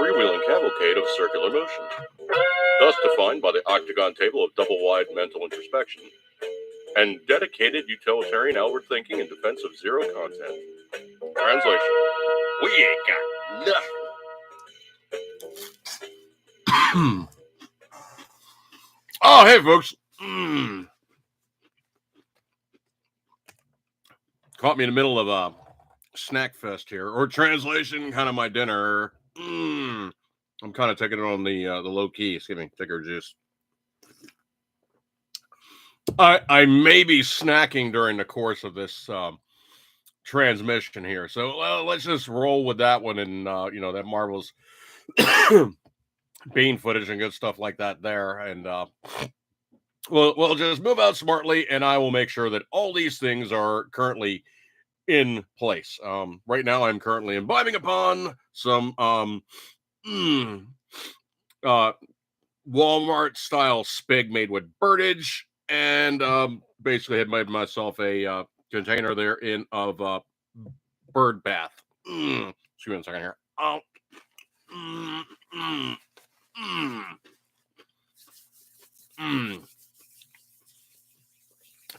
freewheeling cavalcade of circular motion, thus defined by the octagon table of double-wide mental introspection and dedicated utilitarian outward thinking in defense of zero content. Translation: we ain't got nothing. Oh, hey, folks. Caught me in the middle of a snack fest here, or translation, kind of my dinner. I'm kind of taking it on the low key. Excuse me, take her juice. I may be snacking during the course of this transmission here, so let's just roll with that one, and that marvelous bean footage and good stuff like that there, and we'll just move out smartly, and I will make sure that all these things are currently in place. Right now, I'm currently imbibing upon some Walmart style spig made with birdage, and basically had made myself a container there of bird bath. Excuse me a second here. Oh.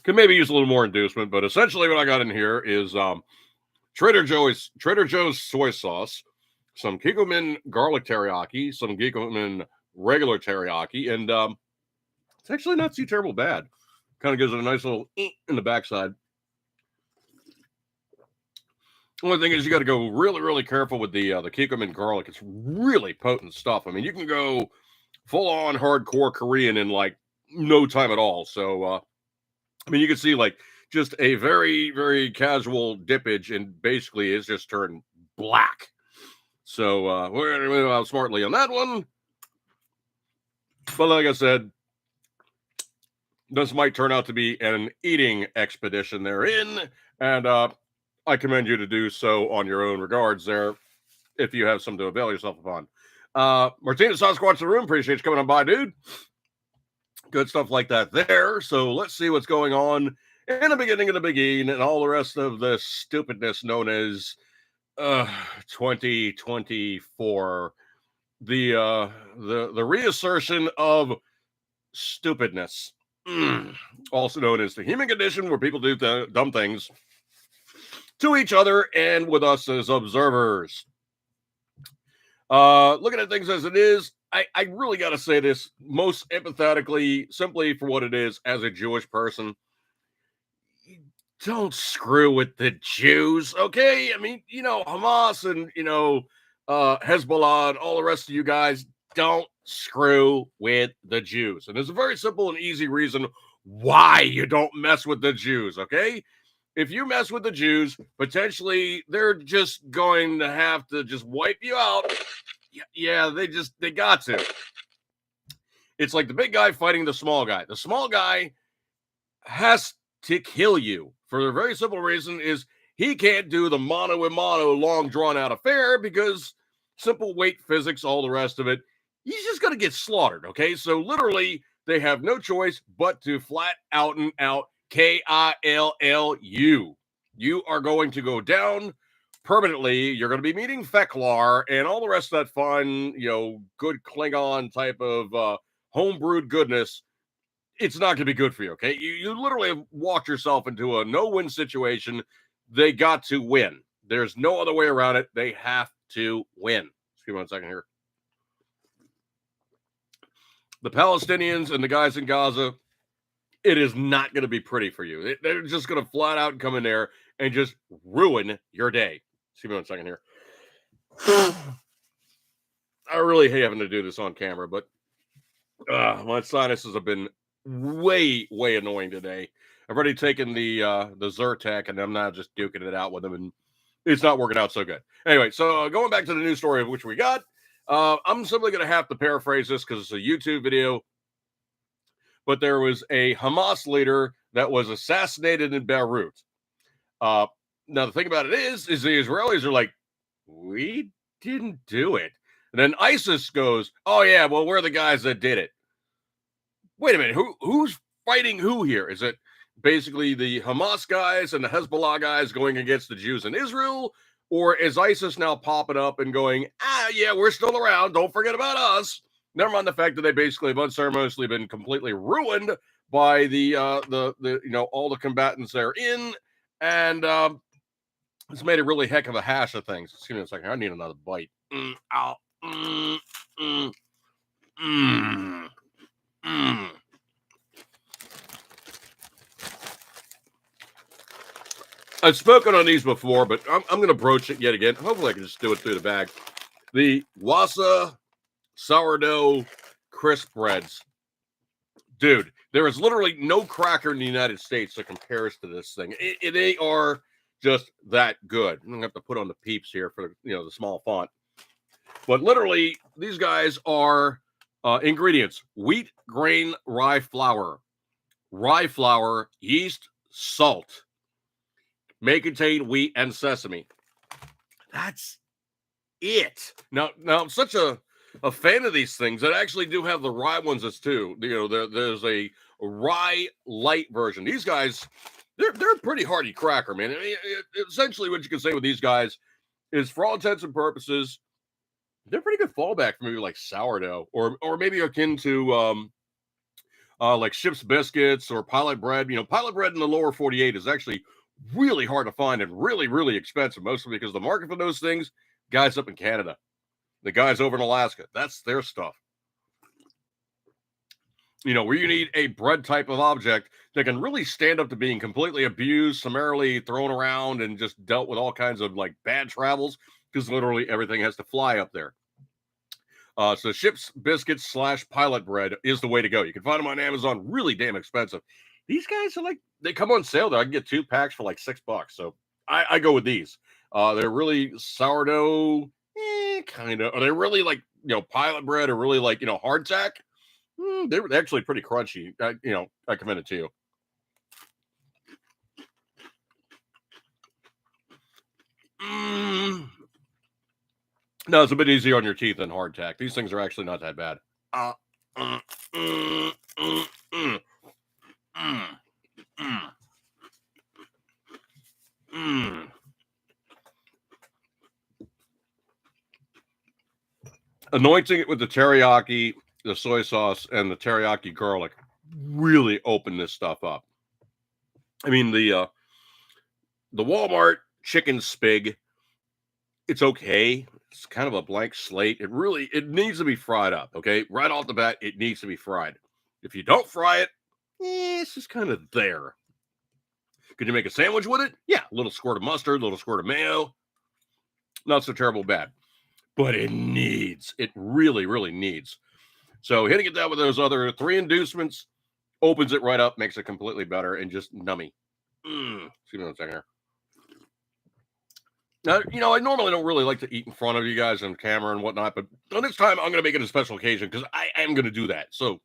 Could maybe use a little more inducement, but essentially what I got in here is Trader Joe's soy sauce, some Kikkoman garlic teriyaki, some Kikkoman regular teriyaki, and it's actually not too terrible bad. Kind of gives it a nice little in the backside. Only thing is you got to go really, really careful with the Kikkoman garlic. It's really potent stuff. I mean, you can go full-on hardcore Korean in like no time at all. So, I mean, you can see like just a very, very casual dippage, and basically it's just turned black. So we're going to move out smartly on that one. But like I said, this might turn out to be an eating expedition therein, and I commend you to do so on your own regards there, if you have something to avail yourself upon. Martina Sasquatch in the room, appreciate you coming on by, dude. Good stuff like that there. So let's see what's going on in the beginning of the beginning and all the rest of the stupidness known as 2024. The reassertion of stupidness, also known as the human condition, where people do dumb things to each other and with us as observers. Looking at things as it is, I really got to say this most empathetically, simply for what it is as a Jewish person. Don't screw with the Jews, okay? I mean, Hamas and, Hezbollah and all the rest of you guys, don't screw with the Jews. And there's a very simple and easy reason why you don't mess with the Jews, okay? If you mess with the Jews, potentially they're just going to have to just wipe you out. Yeah, they got to. It's like the big guy fighting the small guy. The small guy has to kill you for a very simple reason is he can't do the mano a mano long drawn out affair because simple weight physics, all the rest of it, he's just going to get slaughtered, okay? So literally they have no choice but to flat out and out KILLU. You are going to go down permanently. You're going to be meeting Feklar and all the rest of that fun, good Klingon type of homebrewed goodness. It's not going to be good for you, okay? You literally have walked yourself into a no-win situation. They got to win. There's no other way around it. They have to win. Excuse me 1 second here. The Palestinians and the guys in Gaza, it is not going to be pretty for you. They're just going to flat out come in there and just ruin your day. Excuse me 1 second here. I really hate having to do this on camera, but my sinuses have been way annoying today. I've already taken the Zyrtec, and I'm not just duking it out with them, and it's not working out so good. Anyway, so going back to the news story of which we got, I'm simply going to have to paraphrase this because it's a YouTube video. But there was a Hamas leader that was assassinated in Beirut. Now, the thing about it is the Israelis are like, we didn't do it. And then ISIS goes, oh, yeah, well, we're the guys that did it. Wait a minute, who's fighting who here? Is it basically the Hamas guys and the Hezbollah guys going against the Jews in Israel? Or is ISIS now popping up and going, yeah, we're still around. Don't forget about us. Never mind the fact that they basically have unceremoniously been completely ruined by the all the combatants they're in, and it's made a really heck of a hash of things. Excuse me a second. I need another bite. Ow. Mm, mm, mm, mm. I've spoken on these before, but I'm going to broach it yet again. Hopefully, I can just do it through the bag. The Wassa sourdough crisp breads. Dude, there is literally no cracker in the United States that compares to this thing. They are just that good. I'm going to have to put on the peeps here for the small font. But literally, these guys are ingredients: wheat, grain, rye flour, yeast, salt. May contain wheat and sesame. That's it. Now I'm such a fan of these things that actually do have the rye ones as too. There's a rye light version. These guys, they're a pretty hearty cracker, man. I mean, essentially, what you can say with these guys is, for all intents and purposes, they're pretty good fallback for maybe like sourdough, or maybe akin to like Ship's biscuits or Pilot bread. Pilot bread in the lower 48 is actually really hard to find and really, really expensive, mostly because the market for those things, guys up in Canada, the guys over in Alaska, that's their stuff. Where you need a bread type of object that can really stand up to being completely abused, summarily thrown around, and just dealt with all kinds of like bad travels, because literally everything has to fly up there. So Ship's biscuits / Pilot bread is the way to go. You can find them on Amazon, really damn expensive. These guys are they come on sale though. I can get 2 packs for like $6. So I go with these. They're really sourdough, kind of. Are they really like, Pilot bread, or really like, hardtack? They're actually pretty crunchy. I commend it to you. No, it's a bit easier on your teeth than hardtack. These things are actually not that bad. Anointing it with the teriyaki, the soy sauce, and the teriyaki garlic really open this stuff up. I mean, the Walmart chicken spig, it's okay. It's kind of a blank slate. It needs to be fried up. Okay, right off the bat, it needs to be fried. If you don't fry it, it's just kind of there. Could you make a sandwich with it? Yeah, a little squirt of mustard, a little squirt of mayo. Not so terrible bad. But it really, really needs. So hitting it down with those other 3 inducements opens it right up, makes it completely better, and just nummy. Excuse me one second here. Now, I normally don't really like to eat in front of you guys on camera and whatnot, but on this time, I'm going to make it a special occasion because I am going to do that. So,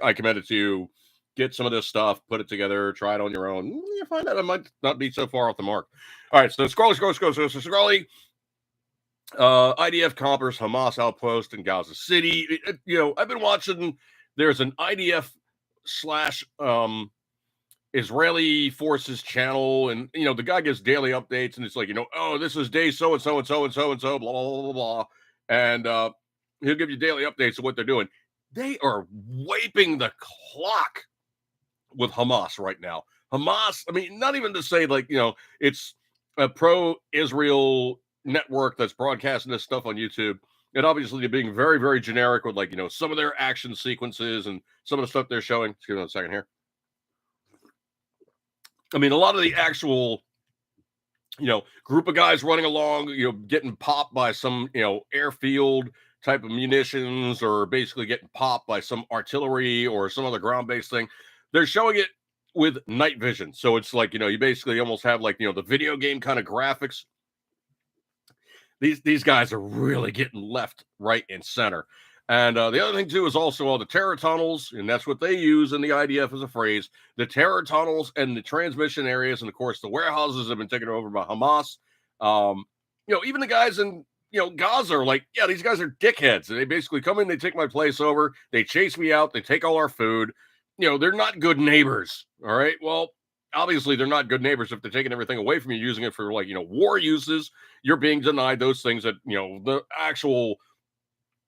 I commend it to you. Get some of this stuff, put it together, try it on your own. You find out it might not be so far off the mark. All right, so Scrolly. IDF compers Hamas outpost in Gaza City. I've been watching. There's an IDF / Israeli forces channel, and the guy gives daily updates, and it's like, oh, this is day so and so and so and so and so, blah blah blah blah, and he'll give you daily updates of what they're doing. They are wiping the clock with Hamas right now. Hamas, I mean, not even to say like it's a pro-Israel network that's broadcasting this stuff on YouTube. And obviously they're being very, very generic with like, some of their action sequences and some of the stuff they're showing. Excuse me a second here. I mean, a lot of the actual, group of guys running along, getting popped by some, airfield type of munitions, or basically getting popped by some artillery or some other ground-based thing. They're showing it with night vision. So it's like, you basically almost have like, the video game kind of graphics. These guys are really getting left, right, and center. And the other thing, too, is also all the terror tunnels, and that's what they use in the IDF as a phrase, the terror tunnels and the transmission areas, and, of course, the warehouses have been taken over by Hamas. Even the guys in, Gaza are like, yeah, these guys are dickheads. And they basically come in, they take my place over, they chase me out, they take all our food. They're not good neighbors, all right? Well, obviously they're not good neighbors if they're taking everything away from you, using it for, like, war uses. You're being denied those things that, the actual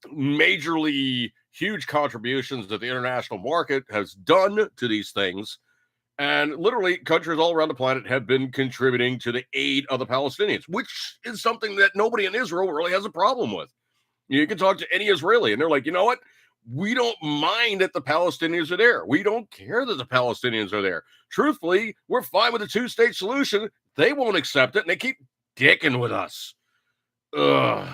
majorly huge contributions that the international market has done to these things. And literally, countries all around the planet have been contributing to the aid of the Palestinians, which is something that nobody in Israel really has a problem with. You can talk to any Israeli, and they're like, you know what? We don't mind that the Palestinians are there. We don't care that the Palestinians are there. Truthfully, we're fine with a two-state solution. They won't accept it, and they keep dicking with us. Ugh.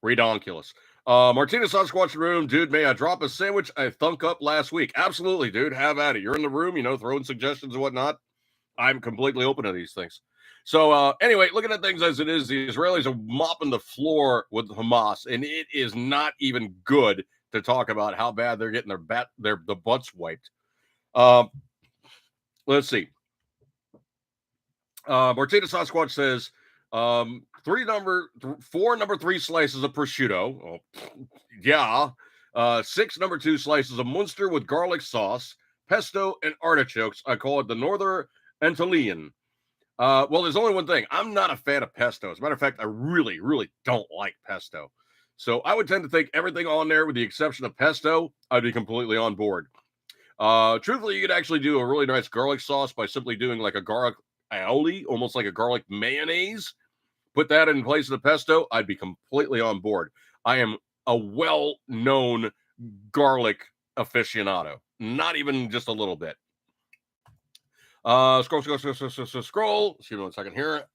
Redonkulous. Martina Sasquatch room, dude. May I drop a sandwich I thunk up last week? Absolutely, dude. Have at it. You're in the room, throwing suggestions and whatnot. I'm completely open to these things. So anyway, looking at things as it is, the Israelis are mopping the floor with Hamas, and it is not even good to talk about how bad they're getting the butts wiped. Let's see. Martina Sasquatch says, 4 number 3 slices of prosciutto. Oh, yeah. 6 number 2 slices of Munster with garlic sauce, pesto, and artichokes. I call it the Northern Antillean. Well, there's only one thing. I'm not a fan of pesto. As a matter of fact, I really, really don't like pesto. So I would tend to think everything on there, with the exception of pesto, I'd be completely on board. Truthfully, you could actually do a really nice garlic sauce by simply doing like a garlic aioli, almost like a garlic mayonnaise. Put that in place of the pesto, I'd be completely on board. I am a well-known garlic aficionado. Not even just a little bit. Scroll. Excuse me 1 second here.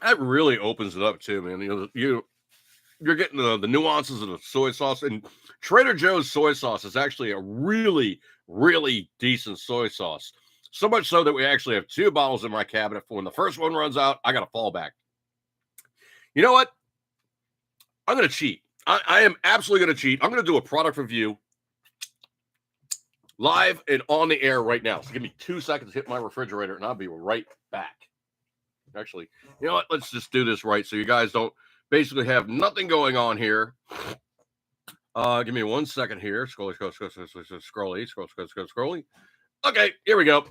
That really opens it up too, man. You're getting the nuances of the soy sauce, and Trader Joe's soy sauce is actually a really, really decent soy sauce. So much so that we actually have 2 bottles in my cabinet. For when the first one runs out, I got to fall back. You know what? I'm going to cheat. I am absolutely going to cheat. I'm going to do a product review live and on the air right now. So give me 2 seconds to hit my refrigerator, and I'll be right back. Actually, you know what? Let's just do this right so you guys don't basically have nothing going on here. Give me 1 second here. Scrolly. Okay, here we go.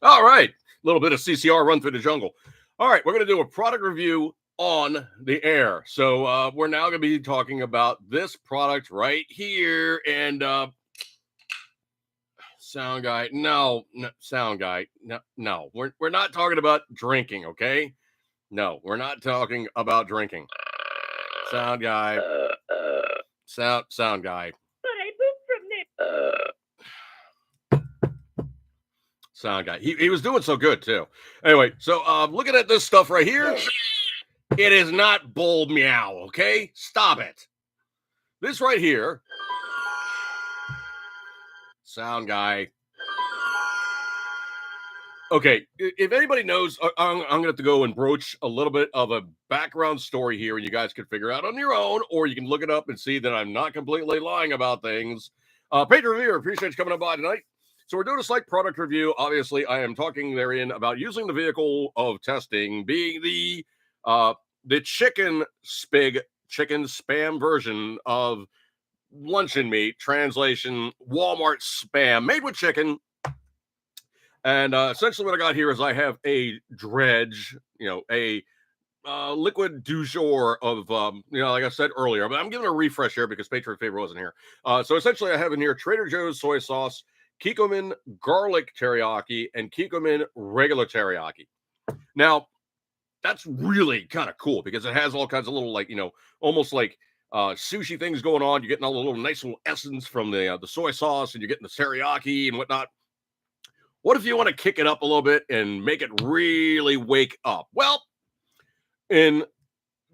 All right, a little bit of CCR Run Through the Jungle. All right, we're going to do a product review on the air. So we're now going to be talking about this product right here. And sound guy, no, sound guy, no. We're not talking about drinking, okay? No, we're not talking about drinking. Sound guy, sound guy. Sound guy. He was doing so good too. Anyway, so looking at this stuff right here, it is not bull meow, okay? Stop it. This right here, sound guy. Okay, if anybody knows, I'm going to have to go and broach a little bit of a background story here, and you guys can figure out on your own, or you can look it up and see that I'm not completely lying about things. Pedro Revere, appreciate you coming on by tonight. So we're doing a slight product review. Obviously, I am talking therein about using the vehicle of testing being the chicken spam version of luncheon meat. Translation: Walmart spam made with chicken. And essentially what I got here is I have a dredge, a liquid du jour of, like I said earlier, but I'm giving a refresh here because Patriot Favor wasn't here. So essentially I have in here Trader Joe's soy sauce, Kikkoman garlic teriyaki, and Kikkoman regular teriyaki. Now, that's really kind of cool because it has all kinds of little, almost like sushi things going on. You're getting all the little nice little essence from the soy sauce, and you're getting the teriyaki and whatnot. What if you want to kick it up a little bit and make it really wake up? Well, in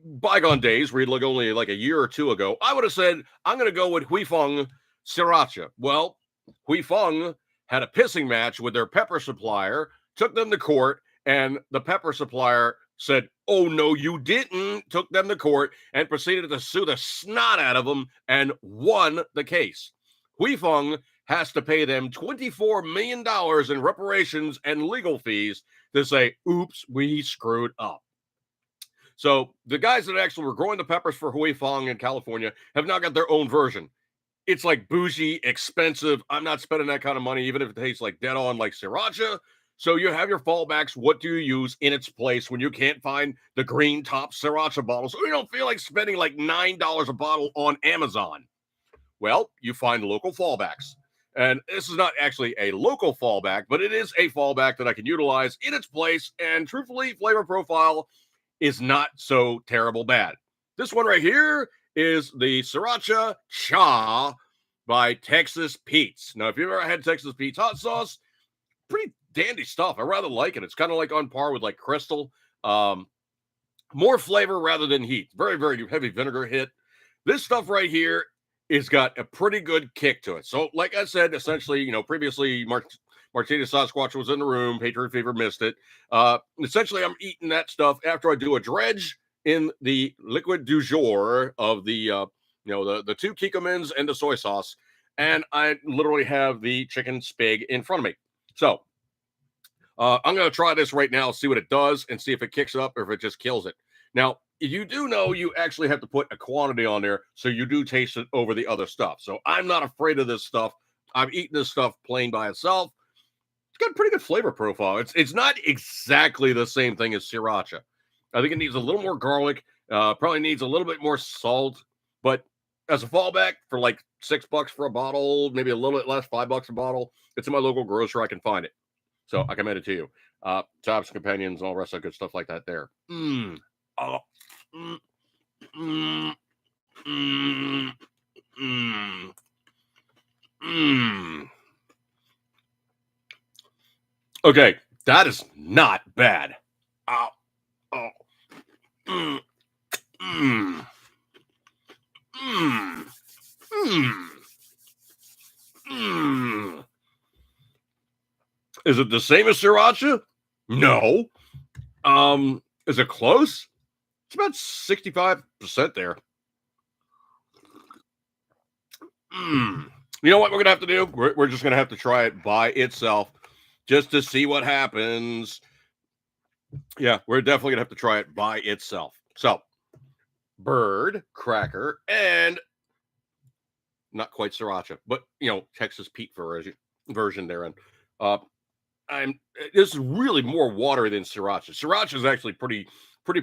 bygone days, where you'd only like a year or two ago, I would have said, I'm going to go with Huifeng Sriracha. Well, Huifeng had a pissing match with their pepper supplier, took them to court, and the pepper supplier said, Oh, no, you didn't. Took them to court and proceeded to sue the snot out of them and won the case. Huifeng has to pay them $24 million in reparations and legal fees to say, oops, we screwed up. So the guys that actually were growing the peppers for Huifeng in California have now got their own version. It's like bougie, expensive. I'm not spending that kind of money, even if it tastes like dead on, like sriracha. So you have your fallbacks. What do you use in its place when you can't find the green top sriracha bottles? So you don't feel like spending like $9 a bottle on Amazon. Well, you find local fallbacks. And this is not actually a local fallback, but it is a fallback that I can utilize in its place. And truthfully, flavor profile is not so terrible bad. This one right here is the Sriracha Cha by Texas Pete's. Now, if you've ever had Texas Pete's hot sauce, pretty dandy stuff. I rather like it. It's kind of like on par with like Crystal. More flavor rather than heat. Very, very heavy vinegar hit. This stuff right here has got a pretty good kick to it. So, like I said, essentially, previously Martina Sasquatch was in the room. Patriot Fever missed it. Essentially, I'm eating that stuff after I do a dredge in the liquid du jour of the the two Kikkomans and the soy sauce, and I literally have the chicken spig in front of me. So I'm going to try this right now, see what it does, and see if it kicks up or if it just kills it. Now, you do know you actually have to put a quantity on there, so you do taste it over the other stuff. So I'm not afraid of this stuff. I've eaten this stuff plain by itself. It's got a pretty good flavor profile. It's not exactly the same thing as sriracha. I think it needs a little more garlic. Probably needs a little bit more salt. But as a fallback for like $6 for a bottle, maybe a little bit less, $5 a bottle. It's in my local grocery. I can find it. So I commend it to you. Tops, companions, and all the rest of good stuff like that there. Oh. Mm. Mm. Mm. Mm. Mm. Okay, that is not bad. Oh. Mm. Mm. Mm. Mm. Mm. Is it the same as sriracha? No. Is it close? It's about 65% there. You know what we're gonna have to do? We're just gonna have to try it by itself, just to see what happens. Yeah, we're definitely gonna have to try it by itself. So, bird, cracker, and not quite sriracha, but Texas Pete version therein. Uh, this is really more water than sriracha. Sriracha is actually pretty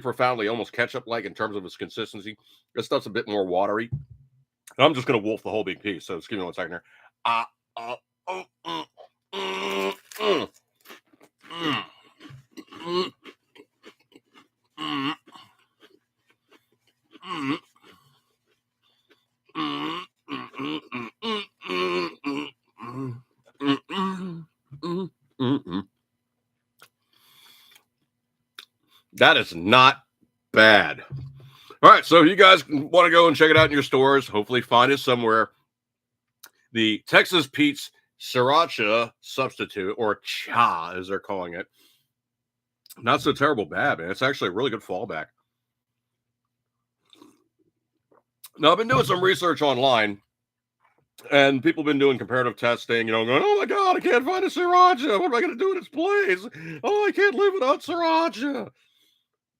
profoundly almost ketchup like in terms of its consistency. This stuff's a bit more watery. I'm just gonna wolf the whole big piece. So excuse me 1 second here. Uh, uh, mm, mm, mm, mm, mm, mm, mm, mm, mm, mm, mm. That is not bad. All right, so if you guys want to go and check it out in your stores, hopefully find it somewhere. The Texas Pete's Sriracha substitute, or cha as they're calling it, not so terrible bad, man. It's actually a really good fallback. Now, I've been doing some research online, and people have been doing comparative testing, going, oh my God, I can't find a sriracha. What am I going to do in its place? Oh, I can't live without sriracha.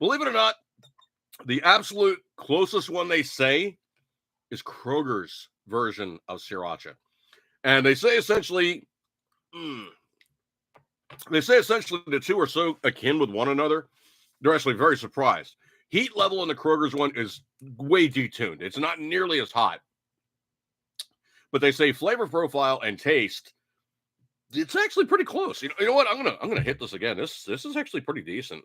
Believe it or not, the absolute closest one they say is Kroger's version of sriracha. And they say essentially, the two are so akin with one another, they're actually very surprised. Heat level in the Kroger's one is way detuned. It's not nearly as hot. But they say flavor profile and taste, it's actually pretty close. You know what? I'm gonna hit this again. This is actually pretty decent.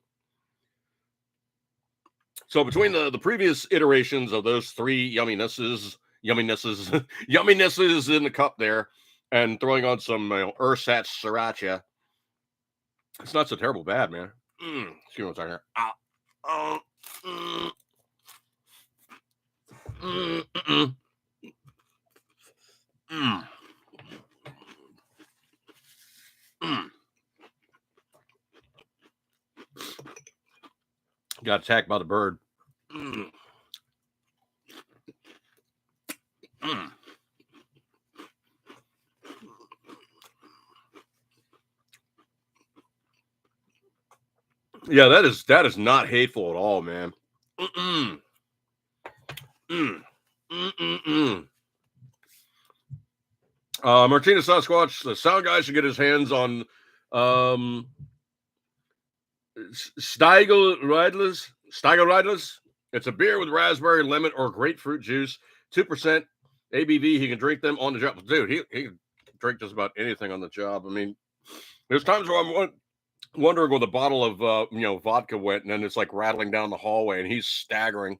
So between the previous iterations of those three yumminesses in the cup there, and throwing on some ersatz sriracha, it's not so terrible bad, man. Excuse me what's on here. Got attacked by the bird. Mm. Mm. Yeah, that is not hateful at all, man. Mm-mm. Mm. Mm-mm-mm. Martina Sasquatch, the sound guy should get his hands on um Steigel Rideless. Steigel Rideless. It's a beer with raspberry, lemon, or grapefruit juice. 2% ABV. He can drink them on the job. Dude, he can drink just about anything on the job. I mean, there's times where I'm wondering where the bottle of vodka went, and then it's like rattling down the hallway, and he's staggering.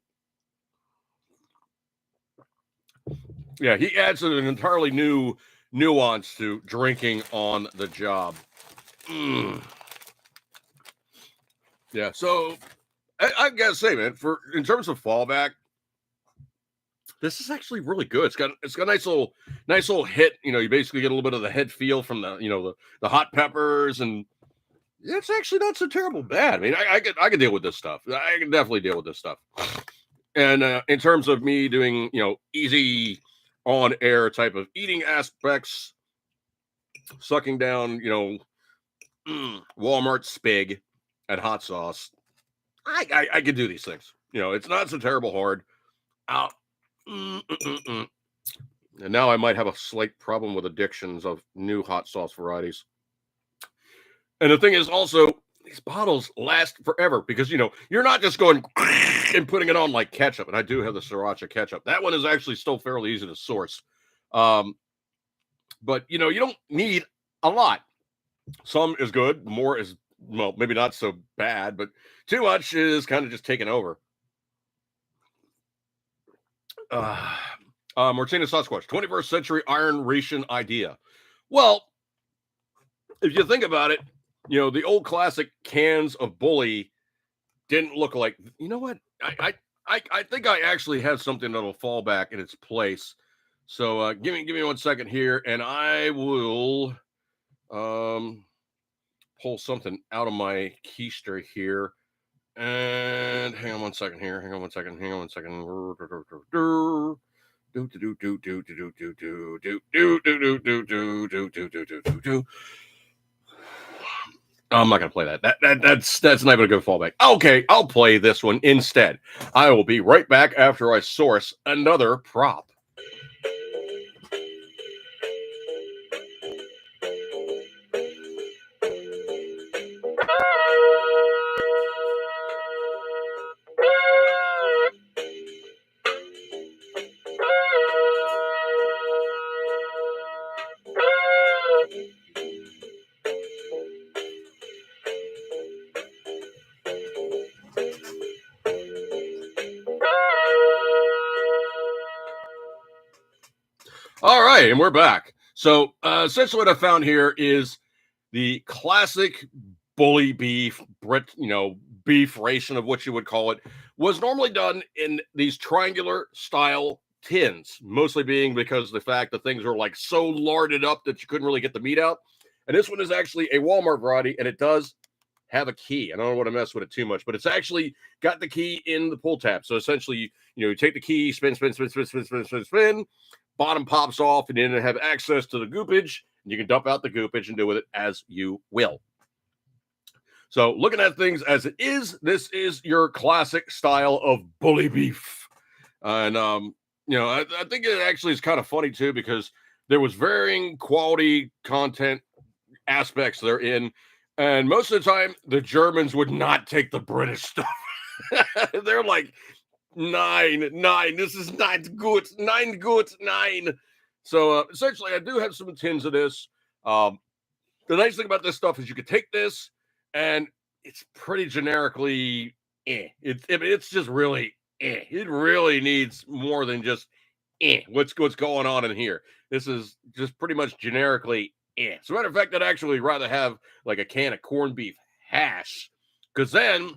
Yeah, he adds an entirely new nuance to drinking on the job. Mm. Yeah, so I gotta say, man, for in terms of fallback, this is actually really good. It's got a nice little hit. You know, you basically get a little bit of the head feel from the hot peppers, and it's actually not so terrible bad. I mean, I could deal with this stuff. I can definitely deal with this stuff. And in terms of me doing easy on air type of eating aspects, sucking down Walmart spig and hot sauce, I could do these things. It's not so terrible hard. Out. And now I might have a slight problem with addictions of new hot sauce varieties. And the thing is also, these bottles last forever because you're not just going and putting it on like ketchup. And I do have the sriracha ketchup. That one is actually still fairly easy to source. But you don't need a lot. Some is good, more is well, maybe not so bad, but too much is kind of just taking over. Martina Sasquatch, 21st century iron ration idea. Well, if you think about it, the old classic cans of Bully didn't look like. You know what? I think I actually have something that'll fall back in its place. So give me 1 second here, and I will pull something out of my keister here. And hang on 1 second here. Hang on 1 second. Hang on 1 second. I'm not gonna play that. That's not even a good fallback. Okay, I'll play this one instead. I will be right back after I source another prop. All right, and we're back. So essentially, what I found here is the classic Bully beef, beef ration of what you would call it, was normally done in these triangular style tins, mostly being because the fact that things were like so larded up that you couldn't really get the meat out. And this one is actually a Walmart variety, and it does have a key. I don't want to mess with it too much, but it's actually got the key in the pull tab. So essentially, you take the key, spin, spin, spin, spin, spin, spin, spin, spin, bottom pops off, and then have access to the goopage. And you can dump out the goopage and do with it as you will. So looking at things as it is, this is your classic style of Bully beef. And, I think it actually is kind of funny too, because there was varying quality content aspects therein. And most of the time, the Germans would not take the British stuff. They're like, nine. This is not good. Nine good. Nine. So essentially, I do have some tins of this. The nice thing about this stuff is you could take this, and it's pretty generically it's just really it really needs more than just what's going on in here. This is just pretty much generically as a matter of fact, I'd actually rather have like a can of corned beef hash, because then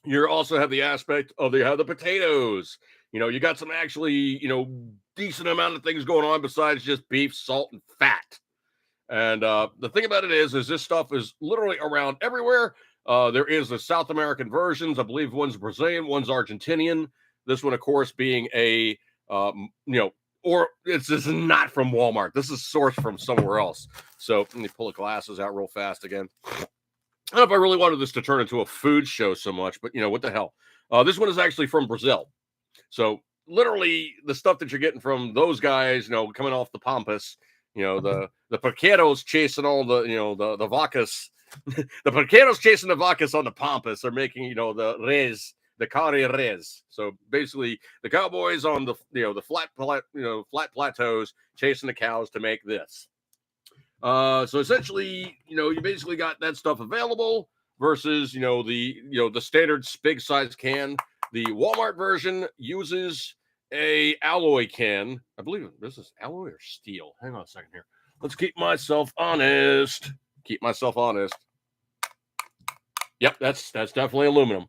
you also have the aspect of the potatoes. You got some actually decent amount of things going on besides just beef, salt, and fat. And the thing about it is this stuff is literally around everywhere. There is the South American versions. I believe one's Brazilian, one's Argentinian. This one, of course, being a or this is not from Walmart. This is sourced from somewhere else. So let me pull the glasses out real fast again. I don't know if I really wanted this to turn into a food show so much, but what the hell? This one is actually from Brazil. So literally the stuff that you're getting from those guys, coming off the Pampas, the Paqueros chasing all the, the vacas, the Paqueros chasing the vacas on the Pampas are making, the res, the carne res. So basically the cowboys on the, the flat plateaus chasing the cows to make this. So essentially, you basically got that stuff available versus, the standard big size can. The Walmart version uses a alloy can. I believe this is alloy or steel. Hang on a second here. Let's keep myself honest. Yep, that's definitely aluminum.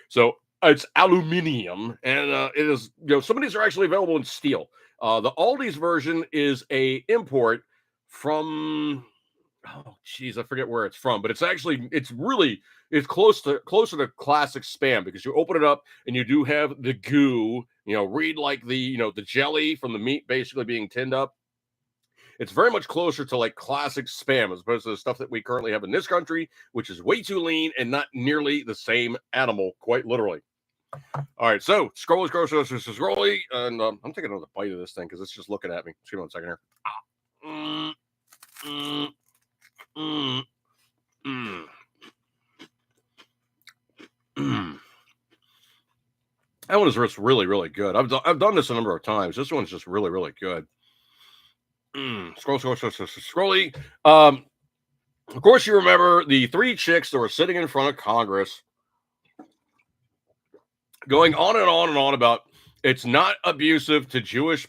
So it's aluminium, and it is. Some of these are actually available in steel. The Aldi's version is a import from. Oh, geez, I forget where it's from, but it's closer to classic Spam because you open it up and you do have the goo, read like the, the jelly from the meat basically being tinned up. It's very much closer to like classic Spam as opposed to the stuff that we currently have in this country, which is way too lean and not nearly the same animal, quite literally. All right, so Scrolly, and I'm taking another bite of this thing because it's just looking at me. Just give me 1 second here. That one is just really, really good. I've done this a number of times. This one's just really, really good. Scrolly. Of course, you remember the 3 chicks that were sitting in front of Congress going on and on and on about it's not abusive to Jewish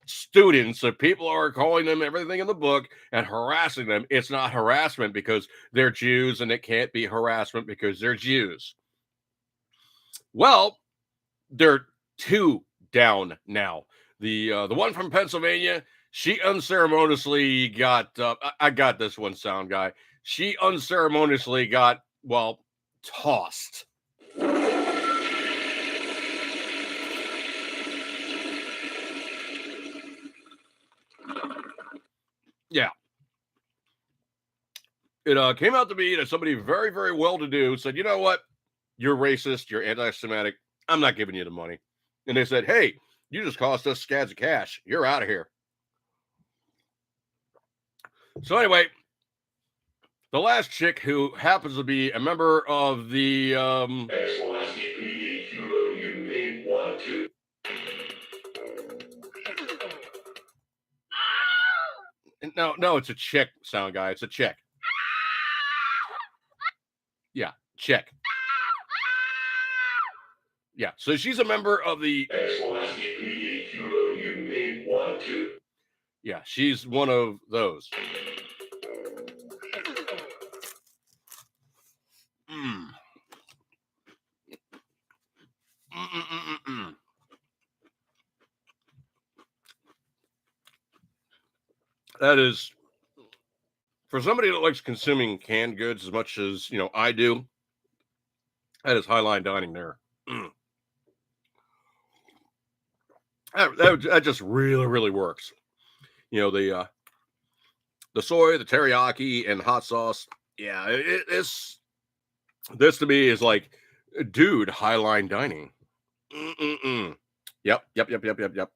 students. So people are calling them everything in the book and harassing them. It's not harassment because they're Jews, and it can't be harassment because they're Jews. Well, they're 2 down now. The one from Pennsylvania, she unceremoniously got I got this one, sound guy. She unceremoniously got tossed. Yeah. It came out to be that somebody very, very well-to-do said, you know what? You're racist. You're anti-Semitic. I'm not giving you the money. And they said, hey, you just cost us scads of cash. You're out of here. So anyway, the last chick who happens to be a member of the No, it's a chick, sound guy. It's a chick. Yeah, chick. Yeah, so she's a member of the Yeah, she's one of those. That is, for somebody that likes consuming canned goods as much as I do, that is highline dining there. That just really, really works. The soy, the teriyaki, and hot sauce. Yeah, this to me is like, dude, highline dining. Yep.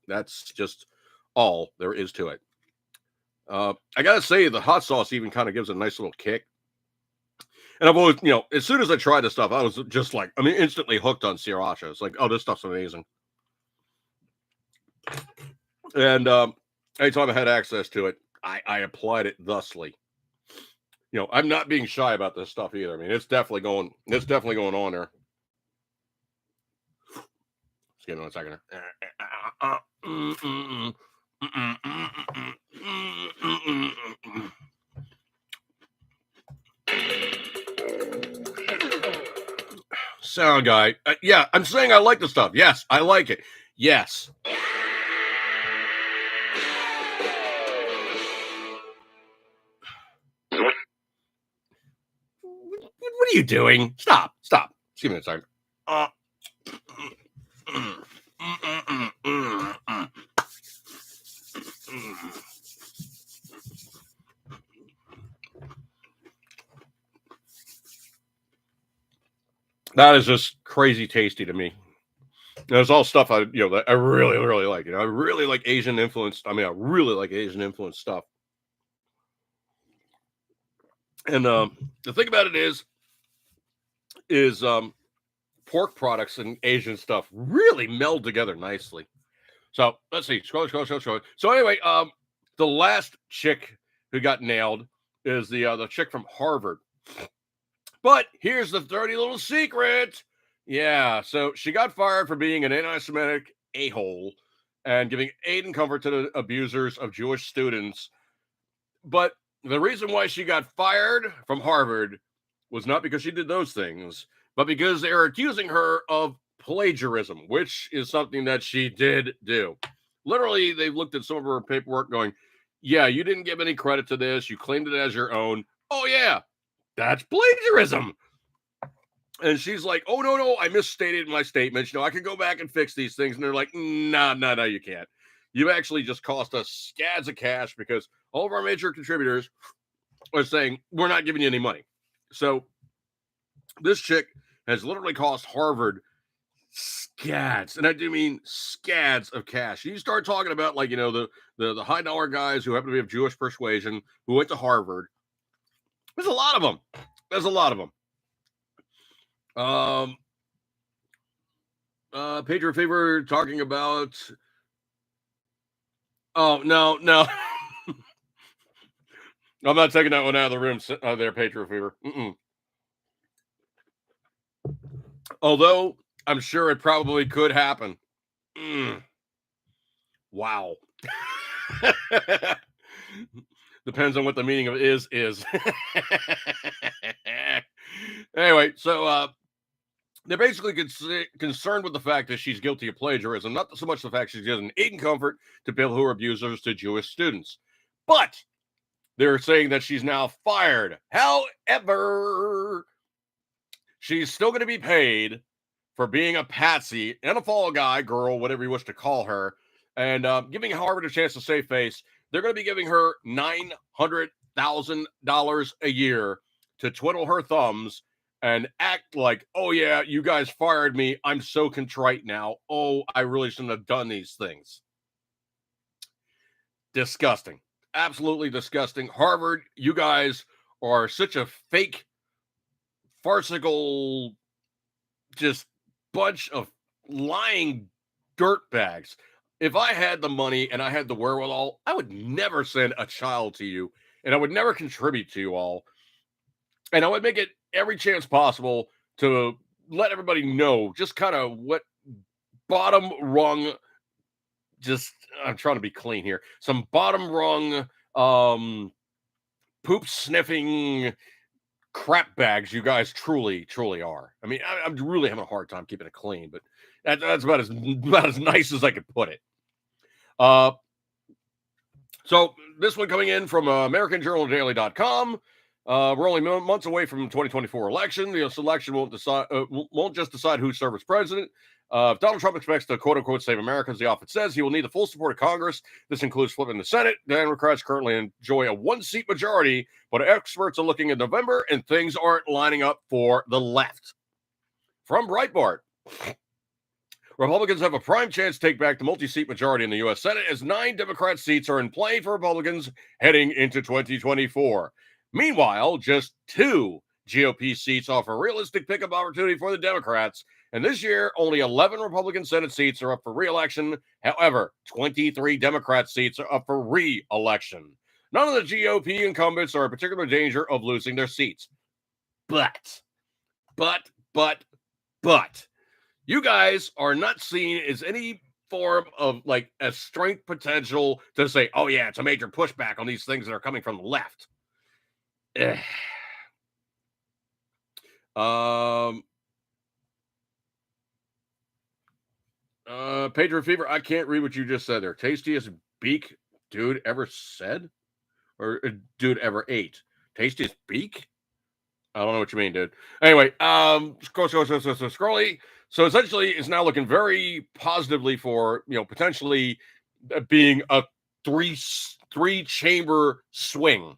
That's just all there is to it. I gotta say, the hot sauce even kind of gives a nice little kick. And I've always, as soon as I tried this stuff, I was just like, instantly hooked on sriracha. It's like, oh, this stuff's amazing. And anytime I had access to it, I applied it thusly. I'm not being shy about this stuff either. It's definitely going on there. Just give me 1 second Sound guy. Yeah, I'm saying I like the stuff. Yes, I like it. Yes. What are you doing? Stop. Just give me a second. That is just crazy tasty to me. It's all stuff that I really, really like. I really like Asian influenced. I really like Asian influenced stuff. And the thing about it is pork products and Asian stuff really meld together nicely. So let's see. Scroll. So anyway, the last chick who got nailed is the chick from Harvard. But here's the dirty little secret. Yeah, so she got fired for being an anti-Semitic a-hole and giving aid and comfort to the abusers of Jewish students. But the reason why she got fired from Harvard was not because she did those things, but because they are accusing her of plagiarism, which is something that she did do. Literally, they've looked at some of her paperwork going, yeah, you didn't give any credit to this. You claimed it as your own. Oh, yeah, that's plagiarism. And she's like, oh, no, I misstated my statements. I can go back and fix these things. And they're like, no, you can't. You actually just cost us scads of cash because all of our major contributors are saying, we're not giving you any money. So this chick has literally cost Harvard scads, and I do mean scads of cash. You start talking about the high dollar guys who happen to be of Jewish persuasion who went to Harvard. There's a lot of them. Patriot Fever talking about. Oh no. I'm not taking that one out of the room. There, Patriot Fever. Although I'm sure it probably could happen. Wow. Depends on what the meaning of is. Anyway, so they're basically concerned with the fact that she's guilty of plagiarism, not so much the fact she's given aid and comfort to people who are abusers to Jewish students. But they're saying that she's now fired. However, she's still going to be paid for being a patsy and a fall guy, girl, whatever you wish to call her, and giving Harvard a chance to save face. They're going to be giving her $900,000 a year to twiddle her thumbs and act like, oh, yeah, you guys fired me. I'm so contrite now. Oh, I really shouldn't have done these things. Disgusting. Absolutely disgusting. Harvard, you guys are such a fake, farcical, just bunch of lying dirtbags. If I had the money and I had the wherewithal, I would never send a child to you, and I would never contribute to you all. And I would make it every chance possible to let everybody know just kind of what bottom rung, I'm trying to be clean here, some bottom rung, poop sniffing crap bags you guys truly are. I mean, I'm really having a hard time keeping it clean, but that's about as nice as I could put it. So this one coming in from AmericanJournalDaily.com. We're only months away from the 2024 election. The election won't just decide who serves as president. If Donald Trump expects to quote unquote save America, as he often says, he will need the full support of Congress. This includes flipping the Senate. The Democrats currently enjoy a 1-seat majority, but experts are looking at November and things aren't lining up for the left. From Breitbart, Republicans have a prime chance to take back the multi-seat majority in the U.S. Senate as 9 Democrat seats are in play for Republicans heading into 2024. Meanwhile, just 2 GOP seats offer a realistic pickup opportunity for the Democrats. And this year, only 11 Republican Senate seats are up for re-election. However, 23 Democrat seats are up for re-election. None of the GOP incumbents are in particular danger of losing their seats. But, you guys are not seen as any form of like a strength potential to say, oh yeah, it's a major pushback on these things that are coming from the left. Patriot Fever, I can't read what you just said there. Tastiest beak dude ever said? Or dude ever ate? Tastiest beak? I don't know what you mean, dude. Anyway, Scrolly. So essentially, it's now looking very positively for potentially being a three chamber swing.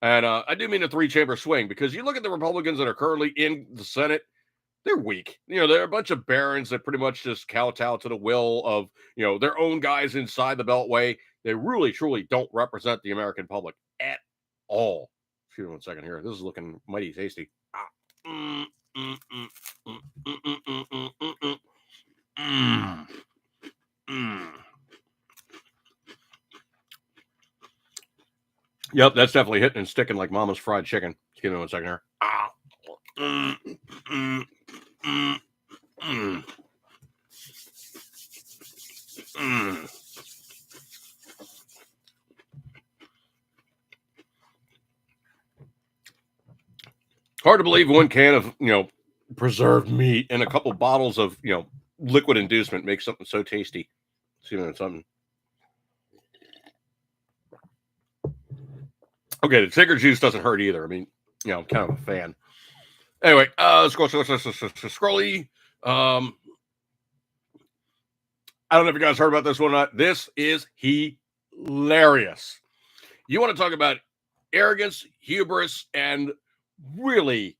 And I do mean a three chamber swing because you look at the Republicans that are currently in the Senate, they're weak. They're a bunch of barons that pretty much just kowtow to the will of, their own guys inside the Beltway. They really, truly don't represent the American public at all. Excuse me 1 second here. This is looking mighty tasty. Yep, that's definitely hitting and sticking like Mama's fried chicken. Give me 1 second here. Hard to believe 1 can of preserved meat and a couple bottles of liquid inducement makes something so tasty. See something. Okay, the Tigger juice doesn't hurt either. I mean, I'm kind of a fan. Anyway, Scrolly. I don't know if you guys heard about this one or not. This is hilarious. You want to talk about arrogance, hubris, and really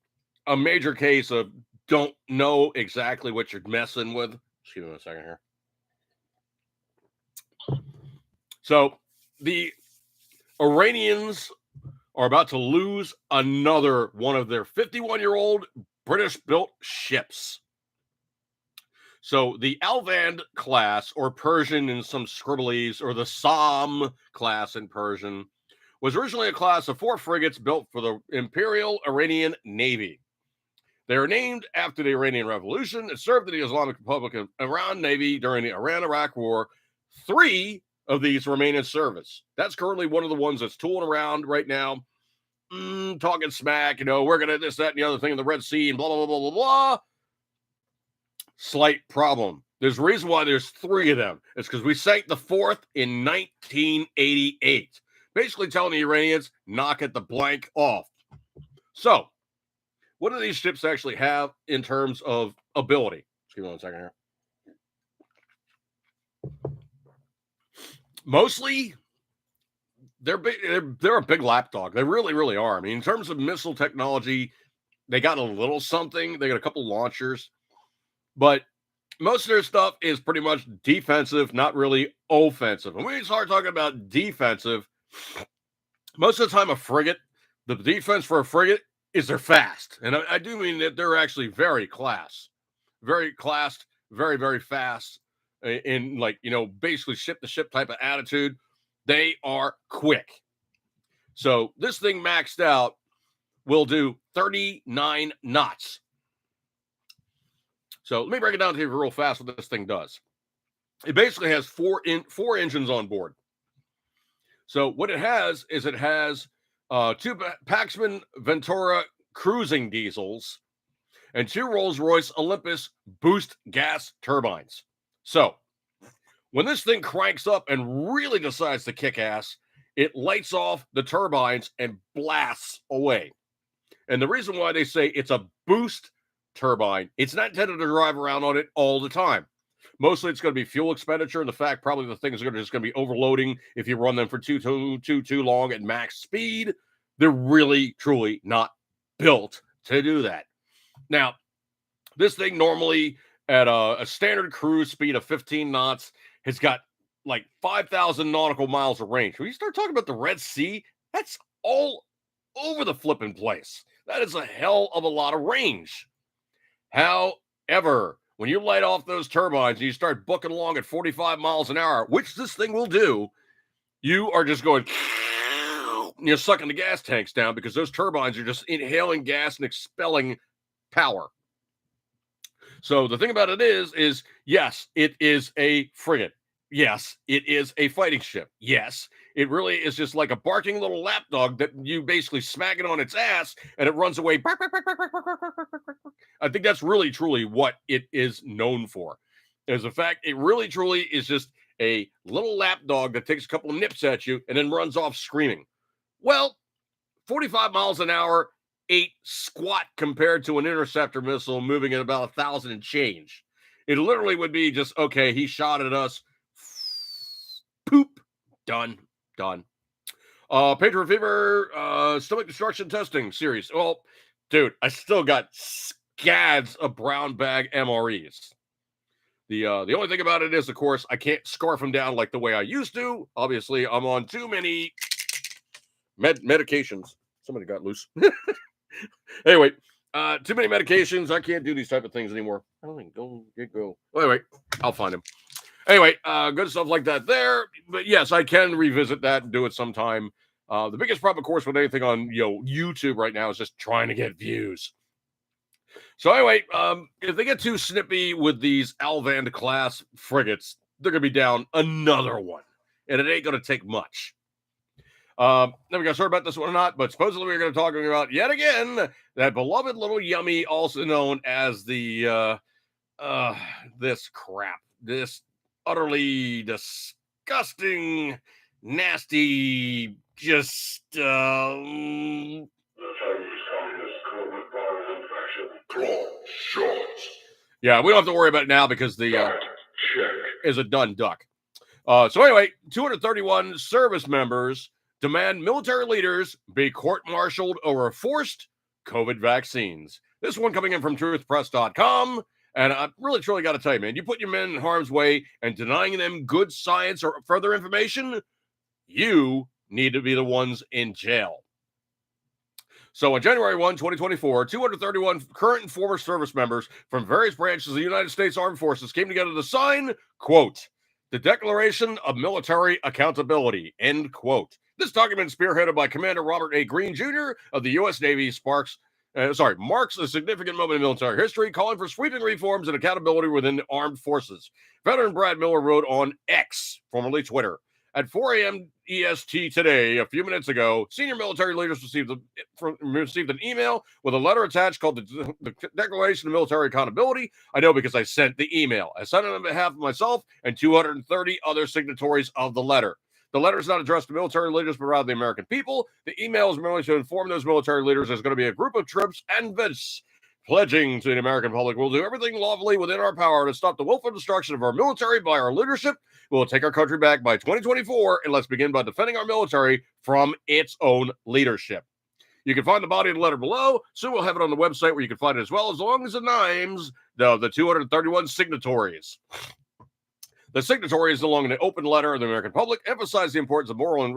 a major case of don't know exactly what you're messing with. Excuse me 1 second here. So the Iranians are about to lose another one of their 51-year-old British-built ships. So the Alvand class, or Persian in some scribblies, or the Sam class in Persian, was originally a class of 4 frigates built for the Imperial Iranian Navy. They are named after the Iranian Revolution and served in the Islamic Republic of Iran Navy during the Iran-Iraq War. 3 of these remain in service. That's currently one of the ones that's tooling around right now, talking smack, we're going to this, that, and the other thing in the Red Sea, and blah, blah, blah, blah, blah. Slight problem. There's a reason why there's 3 of them. It's because we sank the 4th in 1988. Basically telling the Iranians, knock it the blank off. So, what do these ships actually have in terms of ability? Excuse me 1 second here. Mostly, they're big. They're a big lapdog. They really, really are. I mean, in terms of missile technology, they got a little something. They got a couple launchers, but most of their stuff is pretty much defensive, not really offensive. And when we start talking about defensive, most of the time the defense for a frigate is they're fast. And I do mean that they're actually very classed, very, very fast in basically ship-to-ship type of attitude. They are quick. So this thing maxed out will do 39 knots. So let me break it down to you real fast what this thing does. It basically has four engines on board. So what it has is 2 Paxman Ventura cruising diesels and 2 Rolls-Royce Olympus boost gas turbines. So when this thing cranks up and really decides to kick ass, it lights off the turbines and blasts away. And the reason why they say it's a boost turbine, it's not intended to drive around on it all the time. Mostly it's going to be fuel expenditure and the fact probably the things are just going to be overloading if you run them for too long at max speed. They're really, truly not built to do that. Now, this thing normally at a standard cruise speed of 15 knots has got like 5,000 nautical miles of range. When you start talking about the Red Sea, that's all over the flipping place. That is a hell of a lot of range. However, when you light off those turbines and you start booking along at 45 miles an hour, which this thing will do, you are just going, you're sucking the gas tanks down because those turbines are just inhaling gas and expelling power. So the thing about it is yes, it is a frigate. Yes, it is a fighting ship. Yes, it really is just like a barking little lapdog that you basically smack it on its ass and it runs away. I think that's really, truly what it is known for. Is the fact it really, truly is just a little lapdog that takes a couple of nips at you and then runs off screaming. Well, 45 miles an hour 6'8" squat compared to an interceptor missile moving at about 1,000 and change. It literally would be just, okay, he shot at us. Poop. Done. Patriot Fever, stomach destruction testing series. Well, dude, I still got scads of brown bag MREs. The only thing about it is, of course, I can't scarf them down like the way I used to. Obviously, I'm on too many medications. Somebody got loose. Anyway, too many medications. I can't do these type of things anymore. I don't think go. Well, anyway, I'll find them. Anyway, good stuff like that there. But yes, I can revisit that and do it sometime. The biggest problem, of course, with anything on YouTube right now is just trying to get views. So anyway, if they get too snippy with these Alvand class frigates, they're gonna be down another one, and it ain't gonna take much. Never got sure about this one or not, but supposedly we're going to talk about yet again that beloved little yummy, also known as the this crap, this utterly disgusting, nasty, just The Chinese Communist coronavirus infection. Claw shots. Yeah, we don't have to worry about it now because the check is a done duck. So anyway, 231 service members demand military leaders be court-martialed over forced COVID vaccines. This one coming in from truthpress.com. And I really, truly got to tell you, man, you put your men in harm's way and denying them good science or further information, you need to be the ones in jail. So on January 1, 2024, 231 current and former service members from various branches of the United States Armed Forces came together to sign, quote, the Declaration of Military Accountability, end quote. This document, spearheaded by Commander Robert A. Greene, Jr. of the U.S. Navy, marks a significant moment in military history, calling for sweeping reforms and accountability within the armed forces. Veteran Brad Miller wrote on X, formerly Twitter, at 4 a.m. EST today, a few minutes ago, senior military leaders received an email with a letter attached called the Declaration of Military Accountability. I know because I sent the email. I sent it on behalf of myself and 230 other signatories of the letter. The letter is not addressed to military leaders, but rather the American people. The email is merely to inform those military leaders there's going to be a group of troops and vets pledging to the American public we'll do everything lawfully within our power to stop the willful destruction of our military by our leadership. We'll take our country back by 2024, and let's begin by defending our military from its own leadership. You can find the body of the letter below. Soon we'll have it on the website where you can find it as well, as long as the names of the 231 signatories. The signatories, along in an open letter of the American public, emphasize the importance of moral and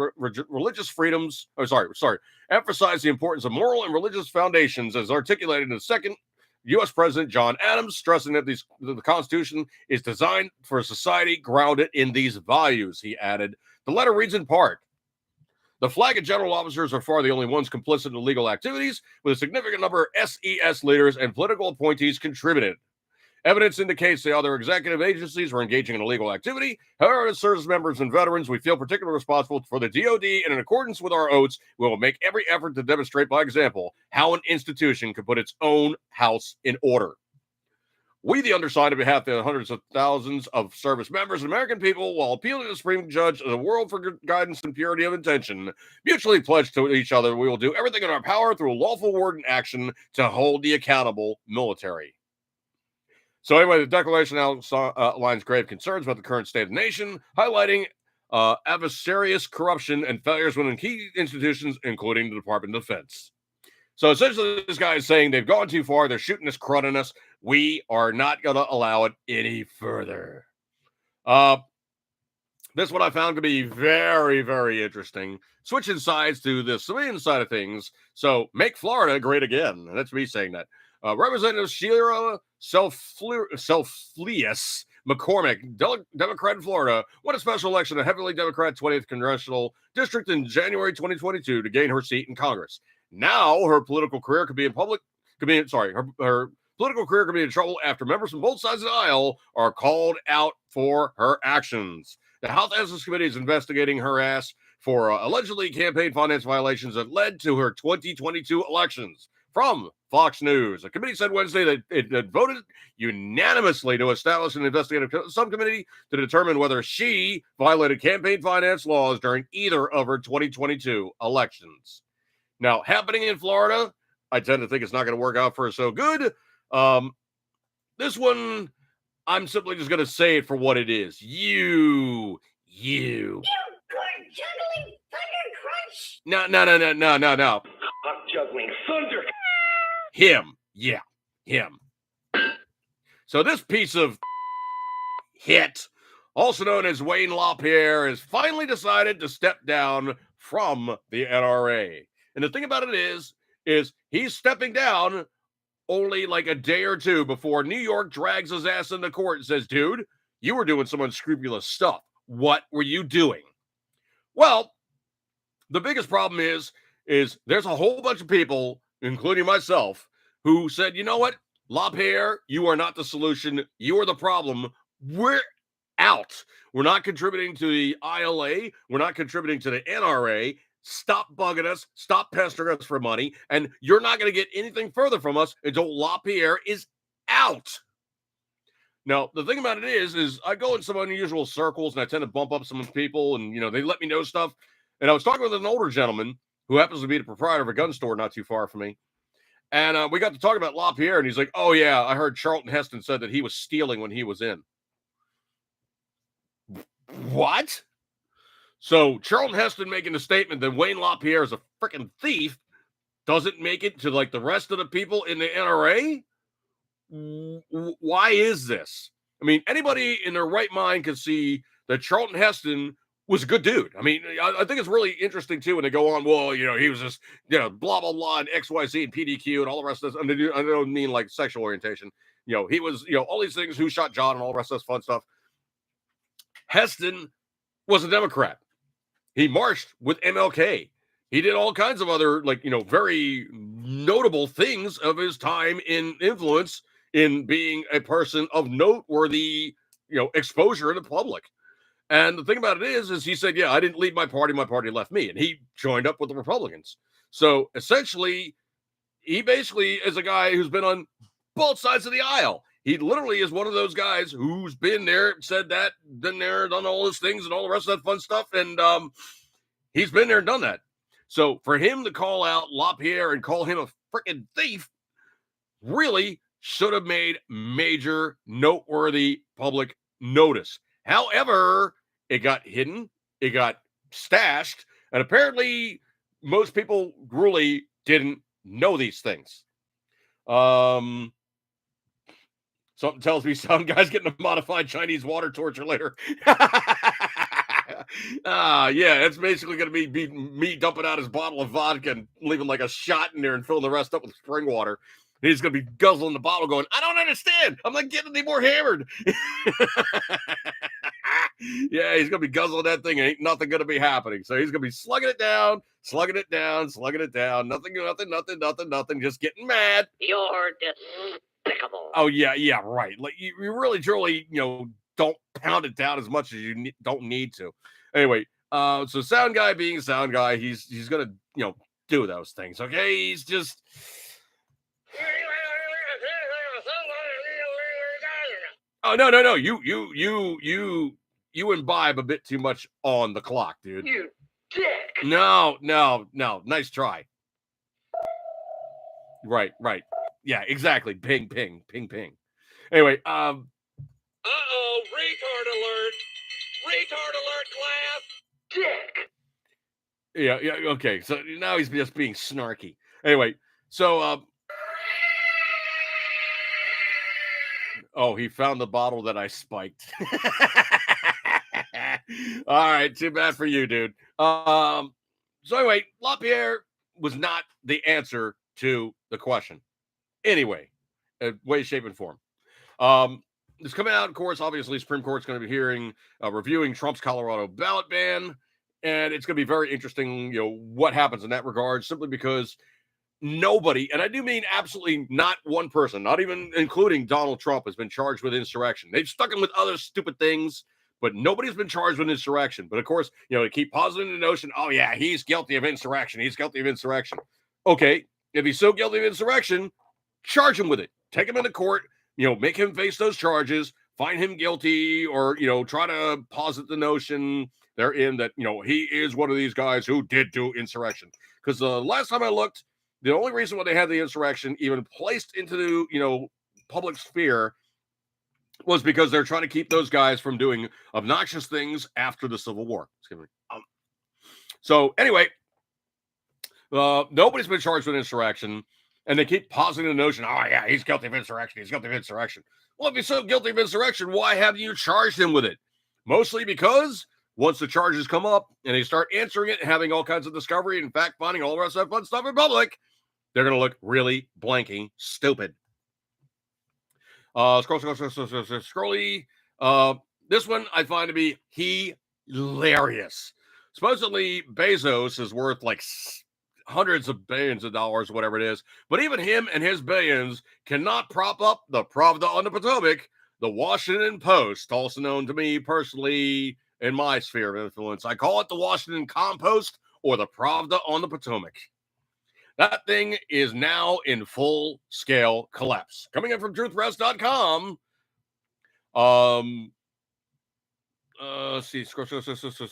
religious freedoms. Emphasize the importance of moral and religious foundations as articulated in the second U.S. President John Adams, stressing that the Constitution is designed for a society grounded in these values. He added, the letter reads in part, the flag and general officers are far the only ones complicit in illegal activities, with a significant number of SES leaders and political appointees contributed. Evidence indicates the other executive agencies were engaging in illegal activity. However, as service members and veterans, we feel particularly responsible for the DoD, and in accordance with our oaths, we will make every effort to demonstrate by example how an institution can put its own house in order. We, the undersigned, on behalf of the hundreds of thousands of service members and American people, while appealing to the Supreme Judge of the world for guidance and purity of intention, mutually pledge to each other we will do everything in our power through lawful word and action to hold the accountable military. So anyway, the declaration outlines grave concerns about the current state of the nation, highlighting adversarious corruption and failures within key institutions, including the Department of Defense. So essentially, this guy is saying they've gone too far. They're shooting this crud on us. We are not going to allow it any further. This one I found to be very, very interesting. Switching sides to the civilian side of things. So make Florida great again. That's me saying that. Representative Sheila Selflius McCormick, Democrat in Florida, won a special election in a heavily Democrat 20th Congressional District in January 2022 to gain her seat in Congress. Now her political career could be in her political career could be in trouble after members from both sides of the aisle are called out for her actions. The House Ethics Committee is investigating her ass for allegedly campaign finance violations that led to her 2022 elections. From Fox News, the committee said Wednesday that it voted unanimously to establish an investigative subcommittee to determine whether she violated campaign finance laws during either of her 2022 elections. Now, happening in Florida, I tend to think it's not going to work out for us so good. This one, I'm simply just going to say it for what it is. You. You good juggling thunder crunch. No. Hot juggling thunder. Him. Yeah, him. So this piece of hit, also known as Wayne LaPierre, has finally decided to step down from the NRA. And the thing about it is he's stepping down only like a day or two before New York drags his ass into court and says, dude, you were doing some unscrupulous stuff. What were you doing? Well, the biggest problem is there's a whole bunch of people, including myself, who said, you know what, LaPierre, you are not the solution. You are the problem. We're out. We're not contributing to the ILA. We're not contributing to the NRA. Stop bugging us. Stop pestering us for money. And you're not going to get anything further from us until LaPierre is out. Now, the thing about it is I go in some unusual circles and I tend to bump up some people and, they let me know stuff. And I was talking with an older gentleman who happens to be the proprietor of a gun store not too far from me. And we got to talk about LaPierre, and he's like, oh, yeah, I heard Charlton Heston said that he was stealing when he was in. What? So Charlton Heston making a statement that Wayne LaPierre is a freaking thief doesn't make it to like the rest of the people in the NRA? Why is this? I mean, anybody in their right mind can see that Charlton Heston was a good dude. I mean, I think it's really interesting too when they go on, well, he was just, blah, blah, blah, and XYZ and PDQ and all the rest of this. I don't mean like sexual orientation. He was, all these things, who shot John and all the rest of this fun stuff. Heston was a Democrat. He marched with MLK. He did all kinds of other, very notable things of his time in influence in being a person of noteworthy, exposure in the public. And the thing about it is he said, yeah, I didn't leave my party left me. And he joined up with the Republicans. So essentially, he basically is a guy who's been on both sides of the aisle. He literally is one of those guys who's been there, said that, been there, done all those things and all the rest of that fun stuff. And he's been there and done that. So for him to call out LaPierre and call him a freaking thief really should have made major noteworthy public notice. However, it got hidden, it got stashed, and apparently most people really didn't know these things. Something tells me some guy's getting a modified Chinese water torture later. Yeah, it's basically going to be me dumping out his bottle of vodka and leaving like a shot in there and filling the rest up with spring water. And he's going to be guzzling the bottle going, I don't understand. I'm not getting any more hammered. Yeah, he's going to be guzzling that thing and ain't nothing going to be happening. So he's going to be slugging it down. Nothing. Just getting mad. You're despicable. Oh, yeah, right. Like you really, truly, don't pound it down as much as you don't need to. Anyway, so sound guy being a sound guy, he's going to, do those things. Okay, he's just... Oh, no. You imbibe a bit too much on the clock, dude. You dick. No. Nice try. Right. Yeah, exactly. Ping. Anyway, Uh-oh, retard alert. Retard alert, class. Dick. Yeah, okay. So now he's just being snarky. Anyway, so oh, he found the bottle that I spiked. All right, too bad for you, dude. So anyway, LaPierre was not the answer to the question. Anyway, way, shape, and form. It's coming out, of course. Obviously, Supreme Court's going to be reviewing Trump's Colorado ballot ban, and it's going to be very interesting, what happens in that regard, simply because nobody, and I do mean absolutely not one person, not even including Donald Trump, has been charged with insurrection. They've stuck him with other stupid things, but nobody's been charged with insurrection. But of course, they keep positing the notion, oh yeah, he's guilty of insurrection. Okay, if he's so guilty of insurrection, charge him with it. Take him into court, make him face those charges, find him guilty, or, try to posit the notion therein that, he is one of these guys who did do insurrection. Because the last time I looked, The only reason why they had the insurrection even placed into the public sphere was because they're trying to keep those guys from doing obnoxious things after the Civil War. Excuse me. So anyway, nobody's been charged with insurrection, and they keep positing the notion, oh yeah, he's guilty of insurrection. He's guilty of insurrection. Well, if he's so guilty of insurrection, why haven't you charged him with it? Mostly because once the charges come up and they start answering it, having all kinds of discovery and fact finding, all the rest of that fun stuff in public, they're going to look really blanking stupid. Scrolly. This one I find to be hilarious. Supposedly Bezos is worth like hundreds of billions of dollars, whatever it is. But even him and his billions cannot prop up the Pravda on the Potomac, the Washington Post, also known to me personally in my sphere of influence. I call it the Washington Compost or the Pravda on the Potomac. That thing is now in full-scale collapse. Coming in from truthpress.com.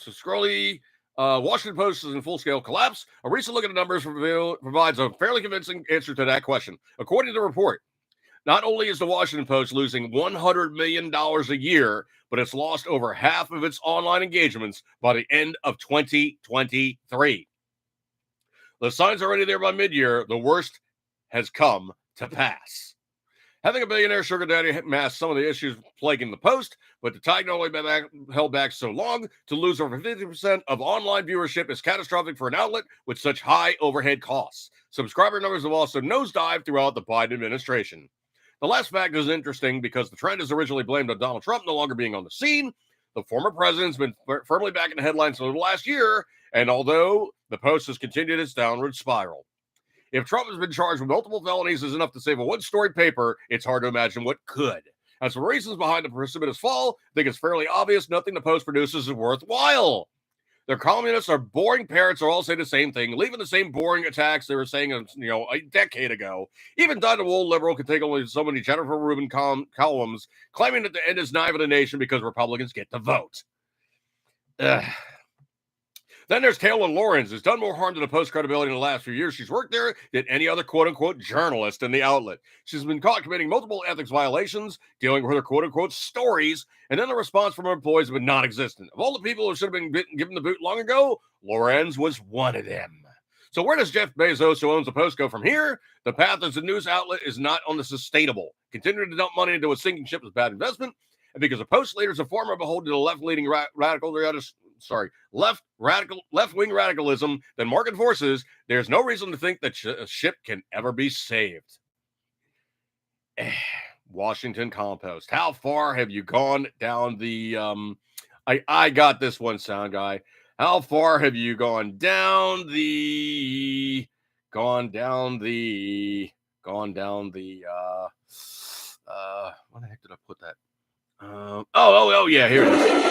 Scrolly. Washington Post is in full-scale collapse. A recent look at the numbers provides a fairly convincing answer to that question. According to the report, not only is the Washington Post losing $100 million a year, but it's lost over half of its online engagements by the end of 2023. The signs are already there by mid-year. The worst has come to pass. Having a billionaire sugar daddy masked some of the issues plaguing the Post, but the tide not only been held back so long, to lose over 50% of online viewership is catastrophic for an outlet with such high overhead costs. Subscriber numbers have also nosedived throughout the Biden administration. The last fact is interesting because the trend is originally blamed on Donald Trump no longer being on the scene. The former president's been firmly back in the headlines over the last year, and although the Post has continued its downward spiral. If Trump has been charged with multiple felonies is enough to save a one-story paper, it's hard to imagine what could. As for reasons behind the precipitous fall, I think it's fairly obvious nothing the Post produces is worthwhile. Their columnists are boring parrots who all say the same thing, leaving the same boring attacks they were saying a decade ago. Even Don DeWolf liberal could take only so many Jennifer Rubin columns, claiming that the end is nigh of the nation because Republicans get to vote. Then there's Taylor Lorenz, who's done more harm to the Post credibility in the last few years she's worked there than any other quote-unquote journalist in the outlet. She's been caught committing multiple ethics violations, dealing with her quote-unquote stories, and then the response from her employees has been non-existent. Of all the people who should have been given the boot long ago, Lorenz was one of them. So where does Jeff Bezos, who owns the Post, go from here? The path as a news outlet is not on the sustainable. Continuing to dump money into a sinking ship is bad investment, and because the Post leaders are far more beholden to the left-leaning left-wing radicalism than market forces, there's no reason to think that a ship can ever be saved. Washington Compost. How far have you gone down the I got this one, sound guy. How far have you gone down the what the heck did I put that? Oh yeah, here it is.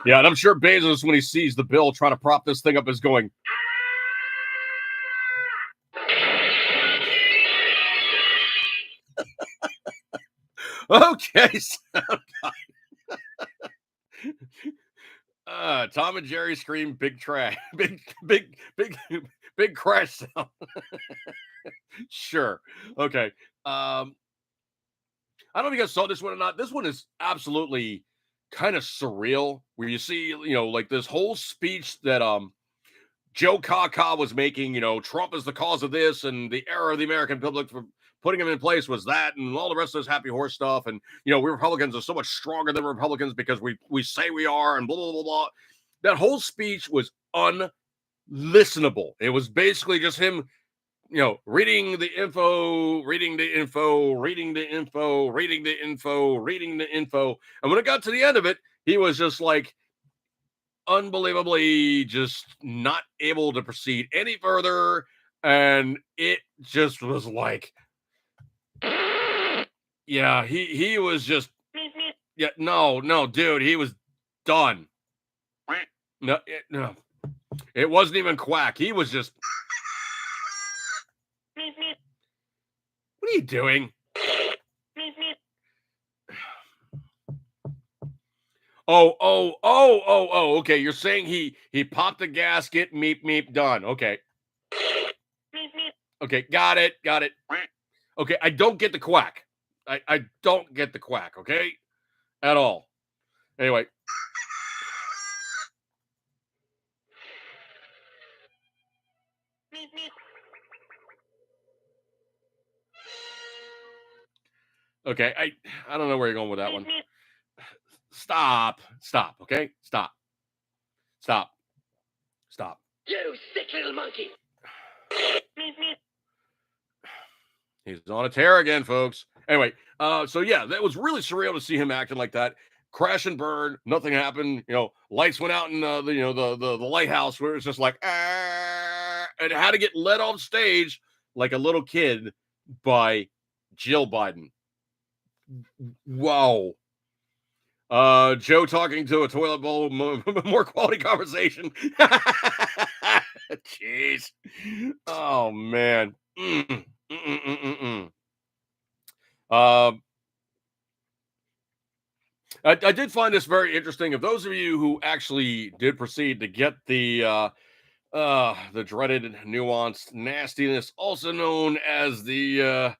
Yeah, and I'm sure Bezos, when he sees the bill trying to prop this thing up, is going, okay, sound guy. Tom and Jerry scream big trash, big crash sound. Sure. Okay. I don't know if you guys saw this one or not. This one is absolutely kind of surreal, where you see, like this whole speech that Joe Kaka was making, Trump is the cause of this, and the error of the American public for putting him in place was that, and all the rest of this happy horse stuff. And, we Republicans are so much stronger than Republicans because we say we are, and blah, blah, blah, blah. That whole speech was unlistenable. It was basically just him, reading the info. And when it got to the end of it, he was just like, unbelievably just not able to proceed any further, and it just was like, yeah, he was just, yeah, no, dude, he was done. No, it wasn't even quack. He was just, what are you doing? Oh. Okay, you're saying he popped the gasket. Meep meep. Done. Okay. Okay. Got it. Okay. I don't get the quack. I don't get the quack. Okay, at all. Anyway. Okay. I don't know where you're going with that one. Stop. Okay. Stop. You sick little monkey. He's on a tear again, folks. Anyway, so yeah, that was really surreal to see him acting like that. Crash and burn, nothing happened. Lights went out in the lighthouse where it's just like, and had to get led off stage like a little kid by Jill Biden. Wow. Joe talking to a toilet bowl, more quality conversation. Jeez. Oh man. I did find this very interesting. Of those of you who actually did proceed to get the dreaded nuanced nastiness, also known as the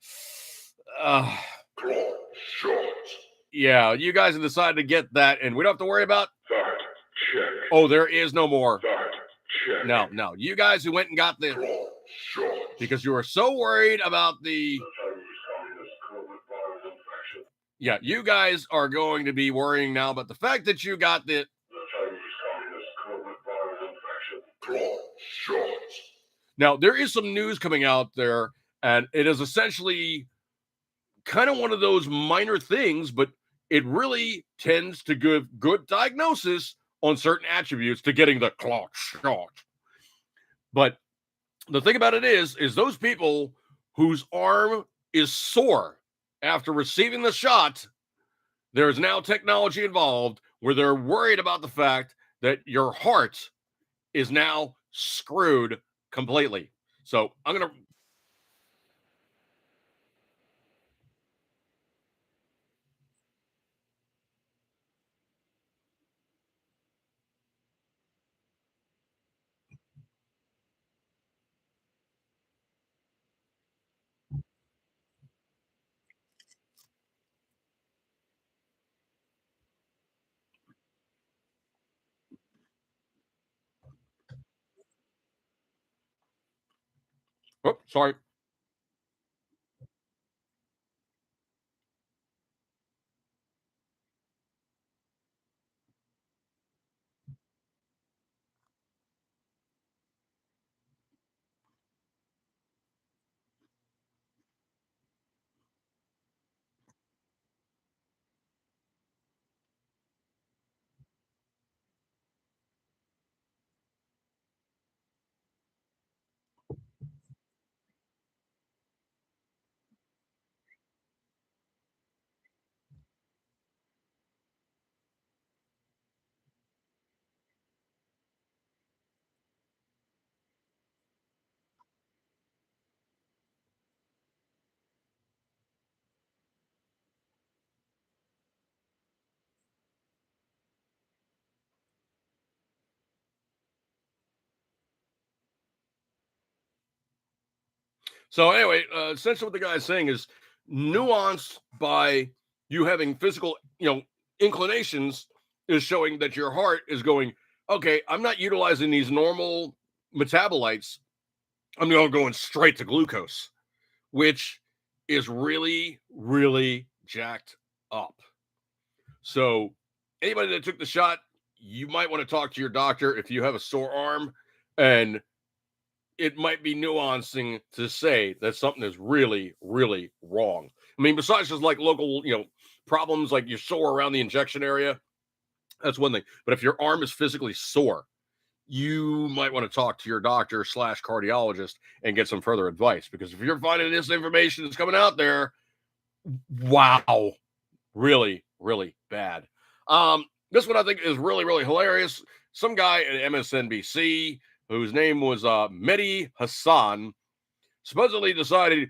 Claw shots. yeah, you guys have decided to get that, and we don't have to worry about. That check. Oh, there is no more. That check. No. You guys who went and got the Claw shots. because you were so worried about the. The Chinese Communist COVID virus infection. Yeah, you guys are going to be worrying now about the fact that you got the. The Chinese Communist COVID virus infection. Claw shots. Now, there is some news coming out there, and it is essentially kind of one of those minor things, but it really tends to give good diagnosis on certain attributes to getting the claw shot. But the thing about it is those people whose arm is sore after receiving the shot, there is now technology involved where they're worried about the fact that your heart is now screwed completely. So I'm going to. Oh, sorry. So anyway, essentially what the guy's saying is nuanced by you having physical, inclinations is showing that your heart is going, okay, I'm not utilizing these normal metabolites. I'm going straight to glucose, which is really, really jacked up. So anybody that took the shot, you might want to talk to your doctor if you have a sore arm, and it might be nuancing to say that something is really, really wrong. I mean, besides just like local, problems like you're sore around the injection area, that's one thing. But if your arm is physically sore, you might want to talk to your doctor / cardiologist and get some further advice. Because if you're finding this information that's coming out there, wow, really, really bad. This one I think is really, really hilarious. Some guy at MSNBC whose name was Mehdi Hassan, supposedly decided,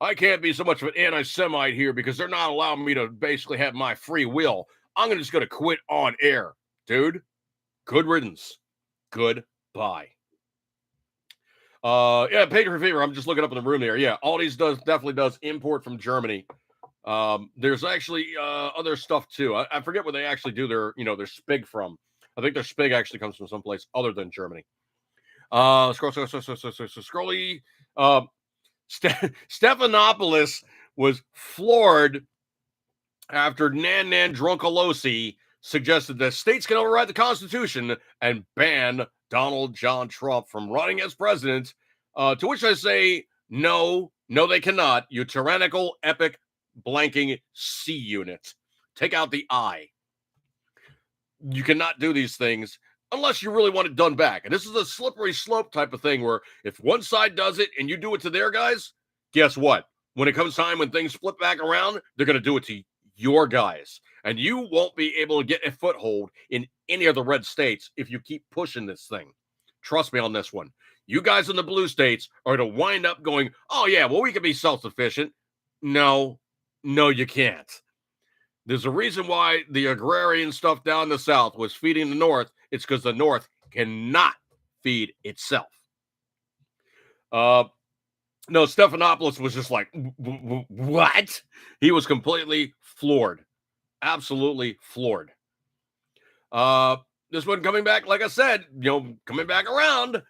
I can't be so much of an anti-Semite here because they're not allowing me to basically have my free will. I'm just going to quit on air. Dude, good riddance. Goodbye. Yeah, Pager for Fever. I'm just looking up in the room there. Yeah, Aldi's definitely does import from Germany. There's actually other stuff too. I forget where they actually do their spig from. I think their spig actually comes from someplace other than Germany. Scrolly. Stephanopoulos was floored after Nan Drunkolosi suggested that states can override the Constitution and ban Donald John Trump from running as president. To which I say, no, they cannot. You tyrannical, epic, blanking C unit. Take out the I. You cannot do these things unless you really want it done back. And this is a slippery slope type of thing where if one side does it and you do it to their guys, guess what? When it comes time when things flip back around, they're going to do it to your guys. And you won't be able to get a foothold in any of the red states if you keep pushing this thing. Trust me on this one. You guys in the blue states are to wind up going, oh, yeah, well, we can be self-sufficient. No, you can't. There's a reason why the agrarian stuff down the South was feeding the North. It's because the North cannot feed itself. No, Stephanopoulos was just like, what? He was completely floored. Absolutely floored. This one coming back, like I said, coming back around,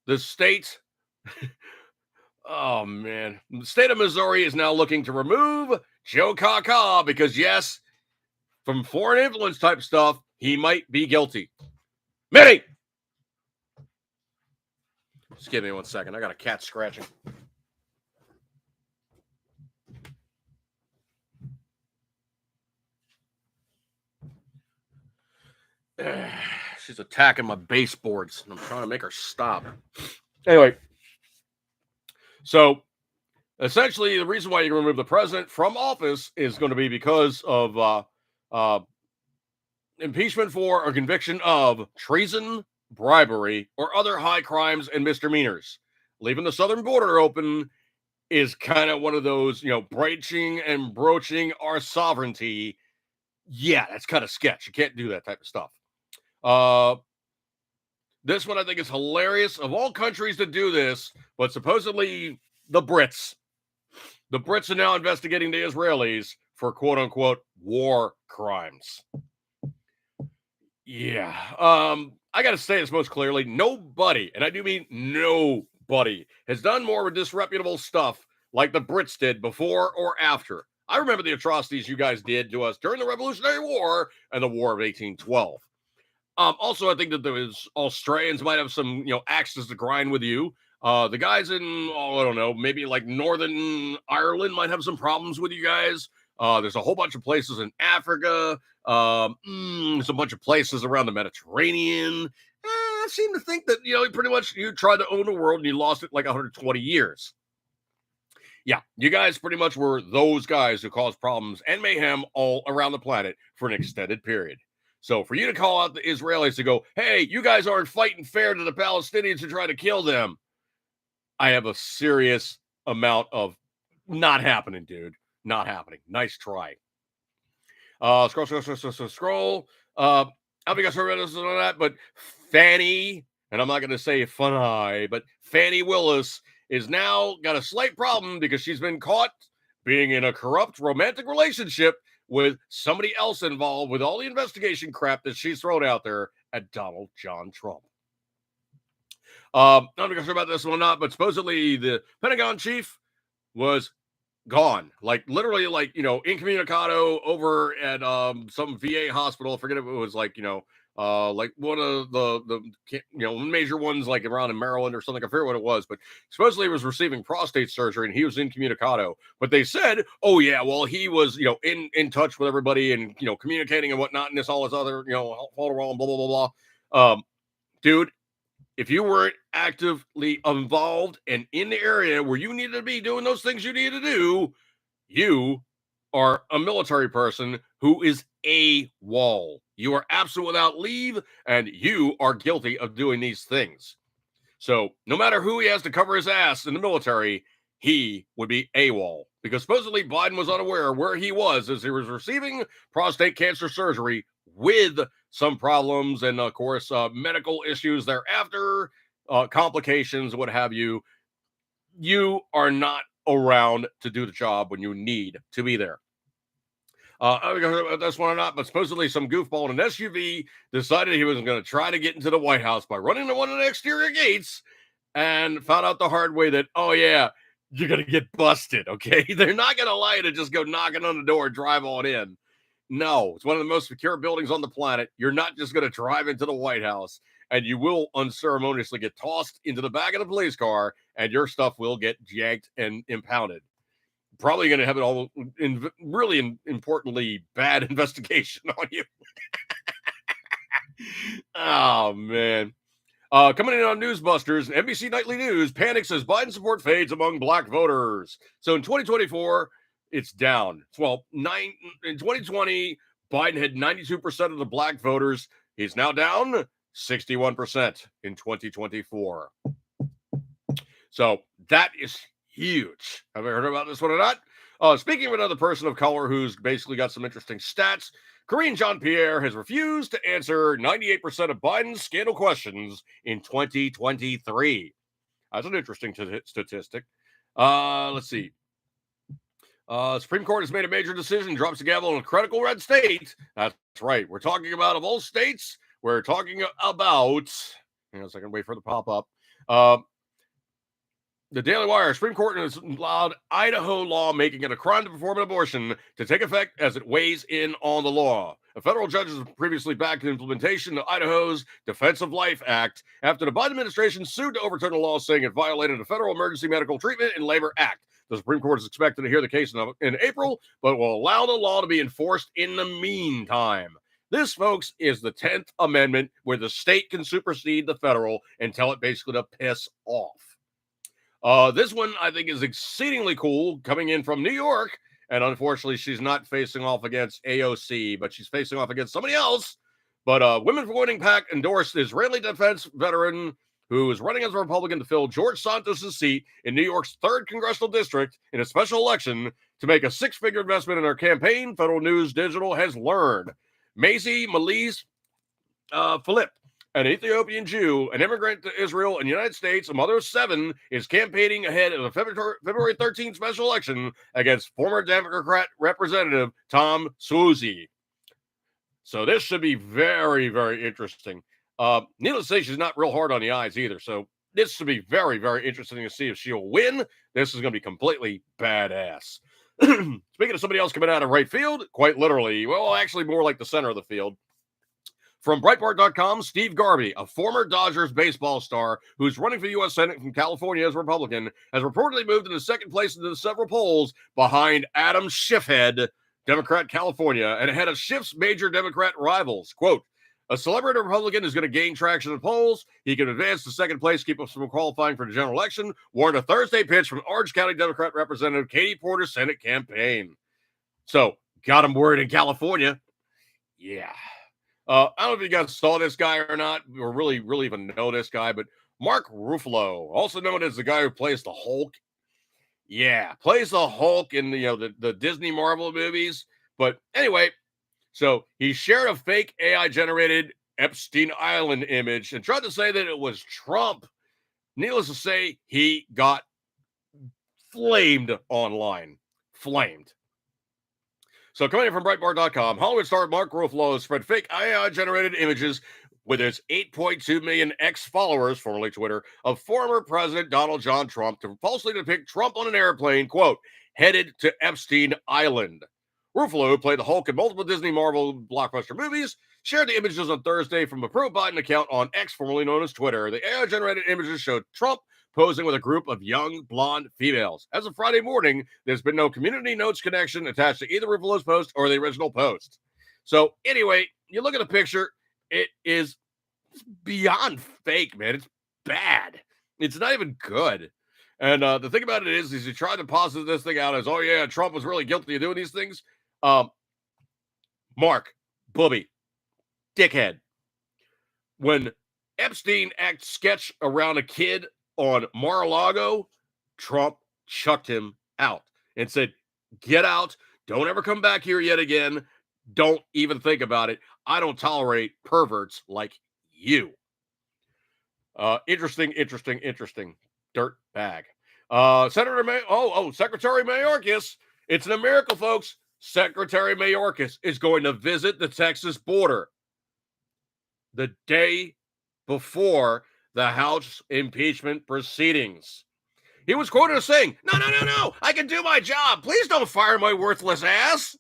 the state, oh, man. The state of Missouri is now looking to remove Joe Kaka because, yes, from foreign influence type stuff, he might be guilty. Minnie! Just give me 1 second. I got a cat scratching. She's attacking my baseboards, and I'm trying to make her stop. Anyway, so essentially, the reason why you remove the president from office is going to be because of impeachment for or conviction of treason, bribery, or other high crimes and misdemeanors. Leaving the southern border open is kind of one of those, breaching and broaching our sovereignty. Yeah, that's kind of sketch. You can't do that type of stuff. This one I think is hilarious. Of all countries to do this, but supposedly the Brits. The Brits are now investigating the Israelis for quote-unquote war crimes. Yeah. I got to say this most clearly. Nobody, and I do mean nobody, has done more disreputable stuff like the Brits did before or after. I remember the atrocities you guys did to us during the Revolutionary War and the War of 1812. Also, I think that those Australians might have some, axes to grind with you. The guys in, I don't know, maybe like Northern Ireland might have some problems with you guys. There's a whole bunch of places in Africa. There's a bunch of places around the Mediterranean. I seem to think that, pretty much you tried to own the world and you lost it like 120 years. Yeah, you guys pretty much were those guys who caused problems and mayhem all around the planet for an extended period. So for you to call out the Israelis to go, hey, you guys aren't fighting fair to the Palestinians who try to kill them, I have a serious amount of not happening, dude. Not happening. Nice try. Scroll. I don't think I heard this on that, but Fannie, and I'm not going to say Funny, but Fannie Willis is now got a slight problem because she's been caught being in a corrupt romantic relationship with somebody else involved with all the investigation crap that she's thrown out there at Donald John Trump. I'm not sure about this one or not, but supposedly the Pentagon chief was gone. Like literally, like, incommunicado over at some VA hospital. I forget if it was like, like one of the major ones like around in Maryland or something. I forget what it was, but supposedly he was receiving prostate surgery and he was incommunicado. But they said, oh yeah, well he was in touch with everybody and communicating and whatnot and this all this other blah blah blah blah. Dude, if you weren't actively involved and in the area where you needed to be doing those things you needed to do, you are a military person who is AWOL. You are absent without leave, and you are guilty of doing these things. So no matter who he has to cover his ass in the military, he would be AWOL. because supposedly Biden was unaware where he was as he was receiving prostate cancer surgery with some problems and, of course, medical issues thereafter, complications, what have you. You are not around to do the job when you need to be there. I don't know about this one or not, but supposedly some goofball in an SUV decided he was going to try to get into the White House by running to one of the exterior gates and found out the hard way that, oh, yeah, you're going to get busted, okay? They're not going to allow you to just go knocking on the door and drive on in. No, it's one of the most secure buildings on the planet. You're not just going to drive into the White House, and you will unceremoniously get tossed into the back of the police car, and your stuff will get yanked and impounded. Probably going to have it all importantly bad investigation on you. Oh, man. Coming in on Newsbusters, NBC Nightly News panics as Biden support fades among black voters. So in 2024, it's down. Well, in 2020, Biden had 92% of the black voters. He's now down 61% in 2024. So that is huge. Have you heard about this one or not? Speaking of another person of color who's basically got some interesting stats, Karine Jean-Pierre has refused to answer 98% of Biden's scandal questions in 2023. That's an interesting statistic. Let's see. Supreme Court has made a major decision, drops the gavel in a critical red state. That's right. We're talking about, of all states, we're talking about, hang on a second, wait for the pop-up. The Daily Wire, Supreme Court has allowed Idaho law making it a crime to perform an abortion to take effect as it weighs in on the law. A federal judge has previously backed the implementation of Idaho's Defense of Life Act after the Biden administration sued to overturn the law, saying it violated the Federal Emergency Medical Treatment and Labor Act. The Supreme Court is expected to hear the case in April, but will allow the law to be enforced in the meantime. This, folks, is the 10th Amendment, where the state can supersede the federal and tell it basically to piss off. This one, I think, is exceedingly cool, coming in from New York, and unfortunately, she's not facing off against AOC, but she's facing off against somebody else. But Women for Winning PAC endorsed Israeli defense veteran who is running as a Republican to fill George Santos' seat in New York's 3rd congressional district in a special election to make a 6-figure investment in her campaign, Federal News Digital has learned. Maisie Malise Philippe, an Ethiopian Jew, an immigrant to Israel and the United States, a mother of 7, is campaigning ahead of the February 13th special election against former Democrat Representative Tom Suozzi. So this should be very, very interesting. Needless to say, she's not real hard on the eyes either. So this should be very, very interesting to see if she'll win. This is going to be completely badass. Speaking of somebody else coming out of right field, quite literally, well, actually more like the center of the field. From Breitbart.com, Steve Garvey, a former Dodgers baseball star who's running for the U.S. Senate from California as Republican, has reportedly moved into second place in the several polls behind Adam Schiffhead, Democrat California, and ahead of Schiff's major Democrat rivals. Quote, a celebrity Republican is going to gain traction in polls. He can advance to second place, keep us from qualifying for the general election, warned a Thursday pitch from Orange County Democrat Representative Katie Porter's Senate campaign. So, got him worried in California. Yeah. I don't know if you guys saw this guy or not, or really even know this guy, but Mark Ruffalo, also known as the guy who plays the Hulk. Yeah, plays the Hulk in the Disney Marvel movies. But anyway, so he shared a fake AI-generated Epstein Island image and tried to say that it was Trump. Needless to say, he got flamed online. Flamed. So coming in from Breitbart.com, Hollywood star Mark Ruffalo spread fake AI-generated images with his 8.2 million ex-followers, formerly Twitter, of former President Donald John Trump to falsely depict Trump on an airplane, quote, headed to Epstein Island. Ruffalo, who played the Hulk in multiple Disney Marvel blockbuster movies, shared the images on Thursday from a pro-Biden account on X, formerly known as Twitter. The AI-generated images showed Trump posing with a group of young blonde females. As of Friday morning, there's been no community notes connection attached to either Ruffalo's post or the original post. So anyway, you look at the picture, it is beyond fake, man. It's bad. It's not even good. And the thing about it is he tried to posit this thing out as, oh yeah, Trump was really guilty of doing these things. Mark, booby, dickhead. When Epstein acted sketch around a kid on Mar-a-Lago, Trump chucked him out. and said, "Get out. Don't ever come back here yet again. Don't even think about it. I don't tolerate perverts like you." Interesting. Dirt bag. Secretary Mayorkas. It's a miracle, folks. Secretary Mayorkas is going to visit the Texas border the day before the House impeachment proceedings. He was quoted as saying, No, I can do my job. Please don't fire my worthless ass."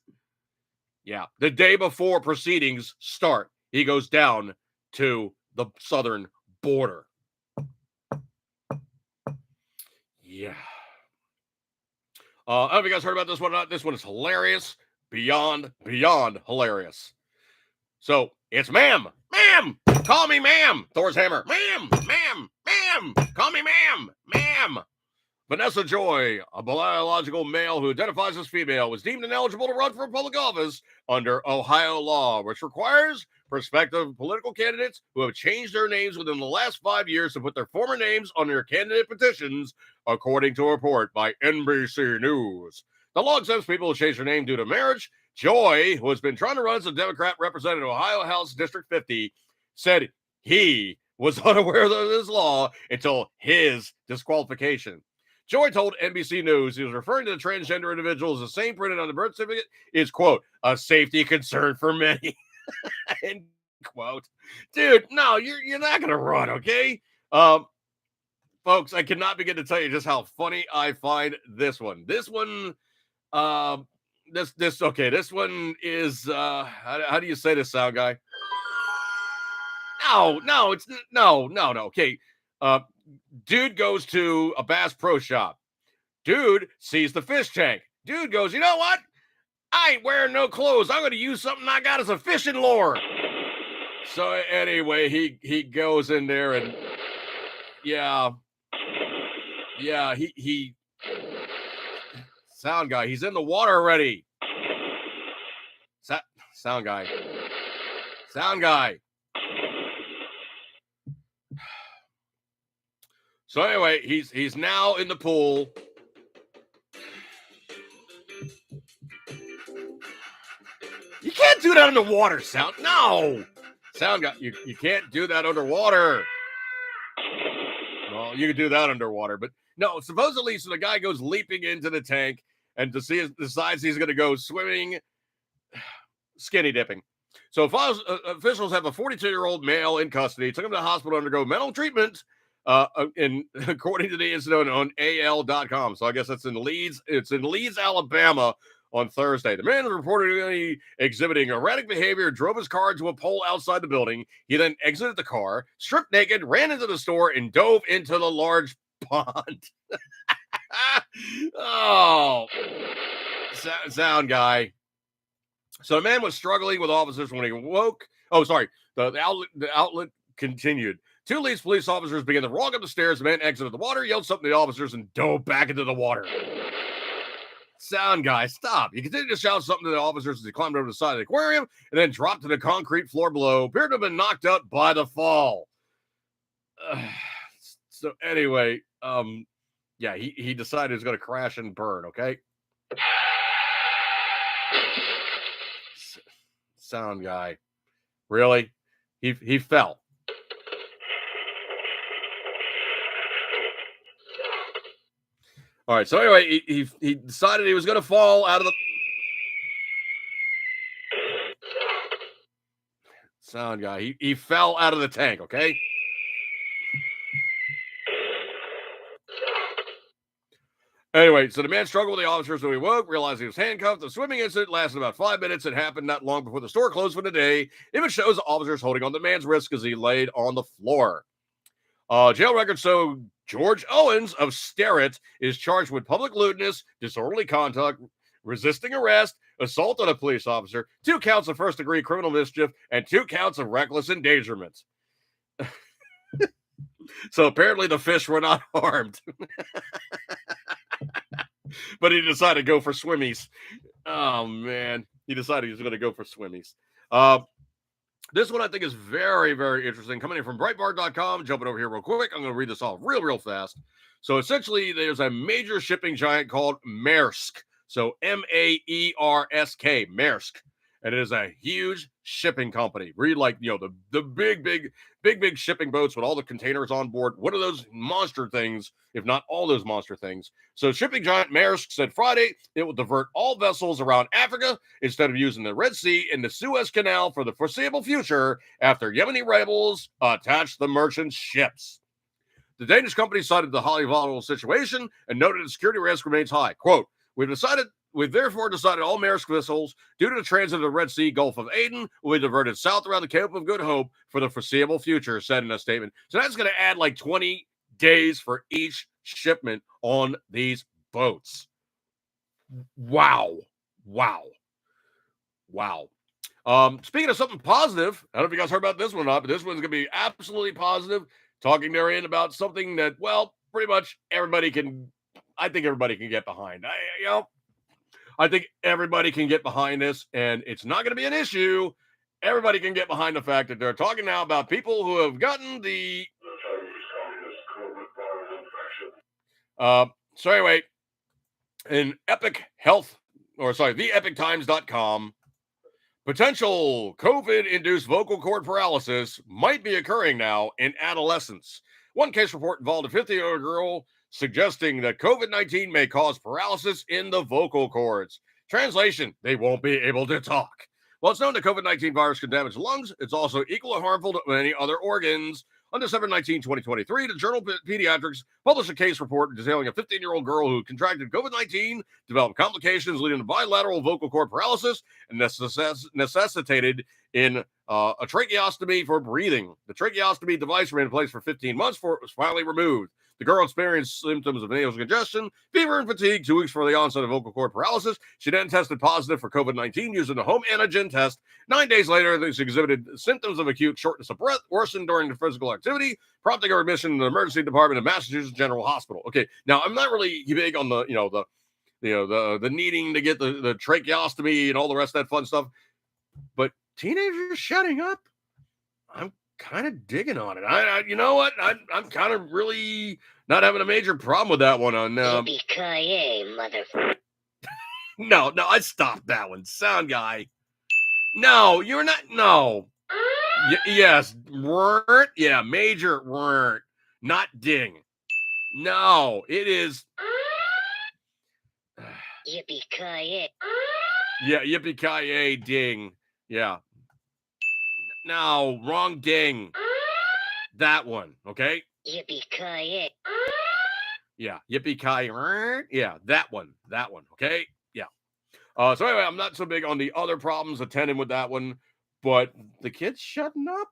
Yeah, the day before proceedings start, he goes down to the southern border. Yeah. I don't know if you guys heard about this one or not. This one is hilarious. Beyond hilarious. So it's ma'am. Call me ma'am. Thor's hammer. Ma'am. Call me ma'am. Vanessa Joy, a biological male who identifies as female, was deemed ineligible to run for public office under Ohio law, which requires prospective political candidates who have changed their names within the last 5 years to put their former names on their candidate petitions, according to a report by NBC News. The law exempts people who change their name due to marriage. Joy, who has been trying to run as a Democrat representing Ohio House District 50, said he was unaware of this law until his disqualification. Joy told NBC News he was referring to the transgender individual as the same printed on the birth certificate is, quote, a safety concern for many, end quote. Dude, no, you're not going to run, okay? Folks, I cannot begin to tell you just how funny I find this one. This one, this one is, how do you say this, sound guy? No. Okay. Dude goes to a Bass Pro Shop. Dude sees the fish tank. Dude goes, you know what? I ain't wearing no clothes. I'm going to use something I got as a fishing lure. So anyway, he goes in there and he sound guy. He's in the water already. Sound guy. So anyway, he's now in the pool. You can't do that underwater, sound. No. Sound guy, you can't do that underwater. Well, you can do that underwater, but no, supposedly, so the guy goes leaping into the tank and decides he's going to go swimming, skinny dipping. So officials have a 42-year-old male in custody, took him to the hospital to undergo mental treatment, according to the incident on AL.com. So I guess it's in Leeds. It's in Leeds, Alabama on Thursday. The man was reportedly exhibiting erratic behavior, drove his car into a pole outside the building. He then exited the car, stripped naked, ran into the store, and dove into the large pond. Oh, sound guy. So the man was struggling with officers when he woke. Oh, sorry. The outlet continued. 2 Leeds police officers began to walk up the stairs. The man exited the water, yelled something to the officers, and dove back into the water. Sound guy, stop. He continued to shout something to the officers as he climbed over the side of the aquarium and then dropped to the concrete floor below. Appeared to have been knocked out by the fall. So anyway, he decided he was going to crash and burn, okay? Sound guy. Really? He fell. All right, so anyway, he decided he was going to fall out of the sound guy. He fell out of the tank, okay? Anyway, so the man struggled with the officers when he woke, realized he was handcuffed. The swimming incident lasted about 5 minutes. It happened not long before the store closed for the day. It shows the officers holding on the man's wrist as he laid on the floor. Jail records show George Owens of Sterrett is charged with public lewdness, disorderly conduct, resisting arrest, assault on a police officer, 2 counts of first-degree criminal mischief, and 2 counts of reckless endangerment. So apparently the fish were not harmed. But he decided to go for swimmies. Oh, man. He decided he was going to go for swimmies. This one I think is very, very interesting. Coming in from Breitbart.com, jumping over here real quick. I'm going to read this off real fast. So essentially, there's a major shipping giant called Maersk. So Maersk, Maersk. And it is a huge shipping company. Read like, the big shipping boats with all the containers on board. What are those monster things, if not all those monster things? So shipping giant Maersk said Friday it will divert all vessels around Africa instead of using the Red Sea and the Suez Canal for the foreseeable future after Yemeni rebels attached the merchant ships. The Danish company cited the highly volatile situation and noted the security risk remains high. Quote, We've therefore decided all Maersk vessels, due to the transit of the Red Sea, Gulf of Aden, will be diverted south around the Cape of Good Hope for the foreseeable future, said in a statement. So that's going to add like 20 days for each shipment on these boats. Wow. Speaking of something positive, I don't know if you guys heard about this one or not, but this one's going to be absolutely positive. Talking therein about something that, well, pretty much everybody can get behind. I think everybody can get behind this, and it's not going to be an issue. Everybody can get behind the fact that they're talking now about people who have gotten the Chinese communist COVID viral infection. So anyway, in theepictimes.com, potential COVID-induced vocal cord paralysis might be occurring now in adolescents. One case report involved a 50-year-old girl suggesting that COVID-19 may cause paralysis in the vocal cords. Translation, they won't be able to talk. While it's known that COVID-19 virus can damage lungs, it's also equally harmful to many other organs. On December 19, 2023, the journal Pediatrics published a case report detailing a 15-year-old girl who contracted COVID-19, developed complications leading to bilateral vocal cord paralysis, and necessitated in a tracheostomy for breathing. The tracheostomy device remained in place for 15 months before it was finally removed. The girl experienced symptoms of nasal congestion, fever, and fatigue 2 weeks before the onset of vocal cord paralysis. She then tested positive for COVID-19 using the home antigen test. 9 days later, she exhibited symptoms of acute shortness of breath, worsened during the physical activity, prompting her admission to the emergency department of Massachusetts General Hospital. Okay, now I'm not really big on the needing to get the tracheostomy and all the rest of that fun stuff, but teenagers shutting up, I'm kind of digging on it. You know what? I'm kind of really not having a major problem with that one. On Yippee-ki-yay, motherfucker. No, I stopped that one. Sound guy. No, you're not. No. Yes, word. Yeah, major word, not ding. No, it is. Yippee-ki-yay. Yeah, yippee-ki-yay, ding. Yeah. No, wrong ding. That one, okay? Yippee-ki-yay. Yeah, yippee-ki-yay. Yeah, that one, okay? Yeah. So anyway, I'm not so big on the other problems attending with that one, but the kids shutting up,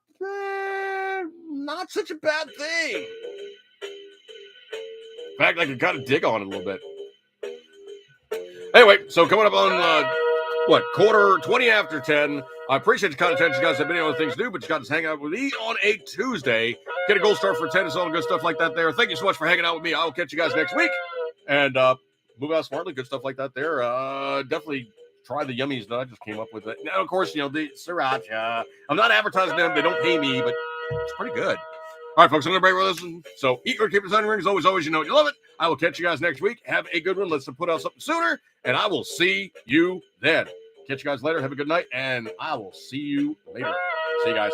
not such a bad thing. In fact, I can kind of dig on it a little bit. Anyway, so coming up on, quarter 20 after 10. I appreciate the kind of attention you guys have many other things to do, but you got to hang out with me on a Tuesday. Get a gold star for tennis, all the good stuff like that there. Thank you so much for hanging out with me. I will catch you guys next week. And move out smartly, good stuff like that there. Definitely try the yummies that I just came up with. Now, of course, the sriracha. I'm not advertising them. They don't pay me, but it's pretty good. All right, folks, I'm going to break with this. So eat or keep the sun rings. Always, you know you love it. I will catch you guys next week. Have a good one. Let's put out something sooner, and I will see you then. Catch you guys later. Have a good night, and I will see you later. See you guys.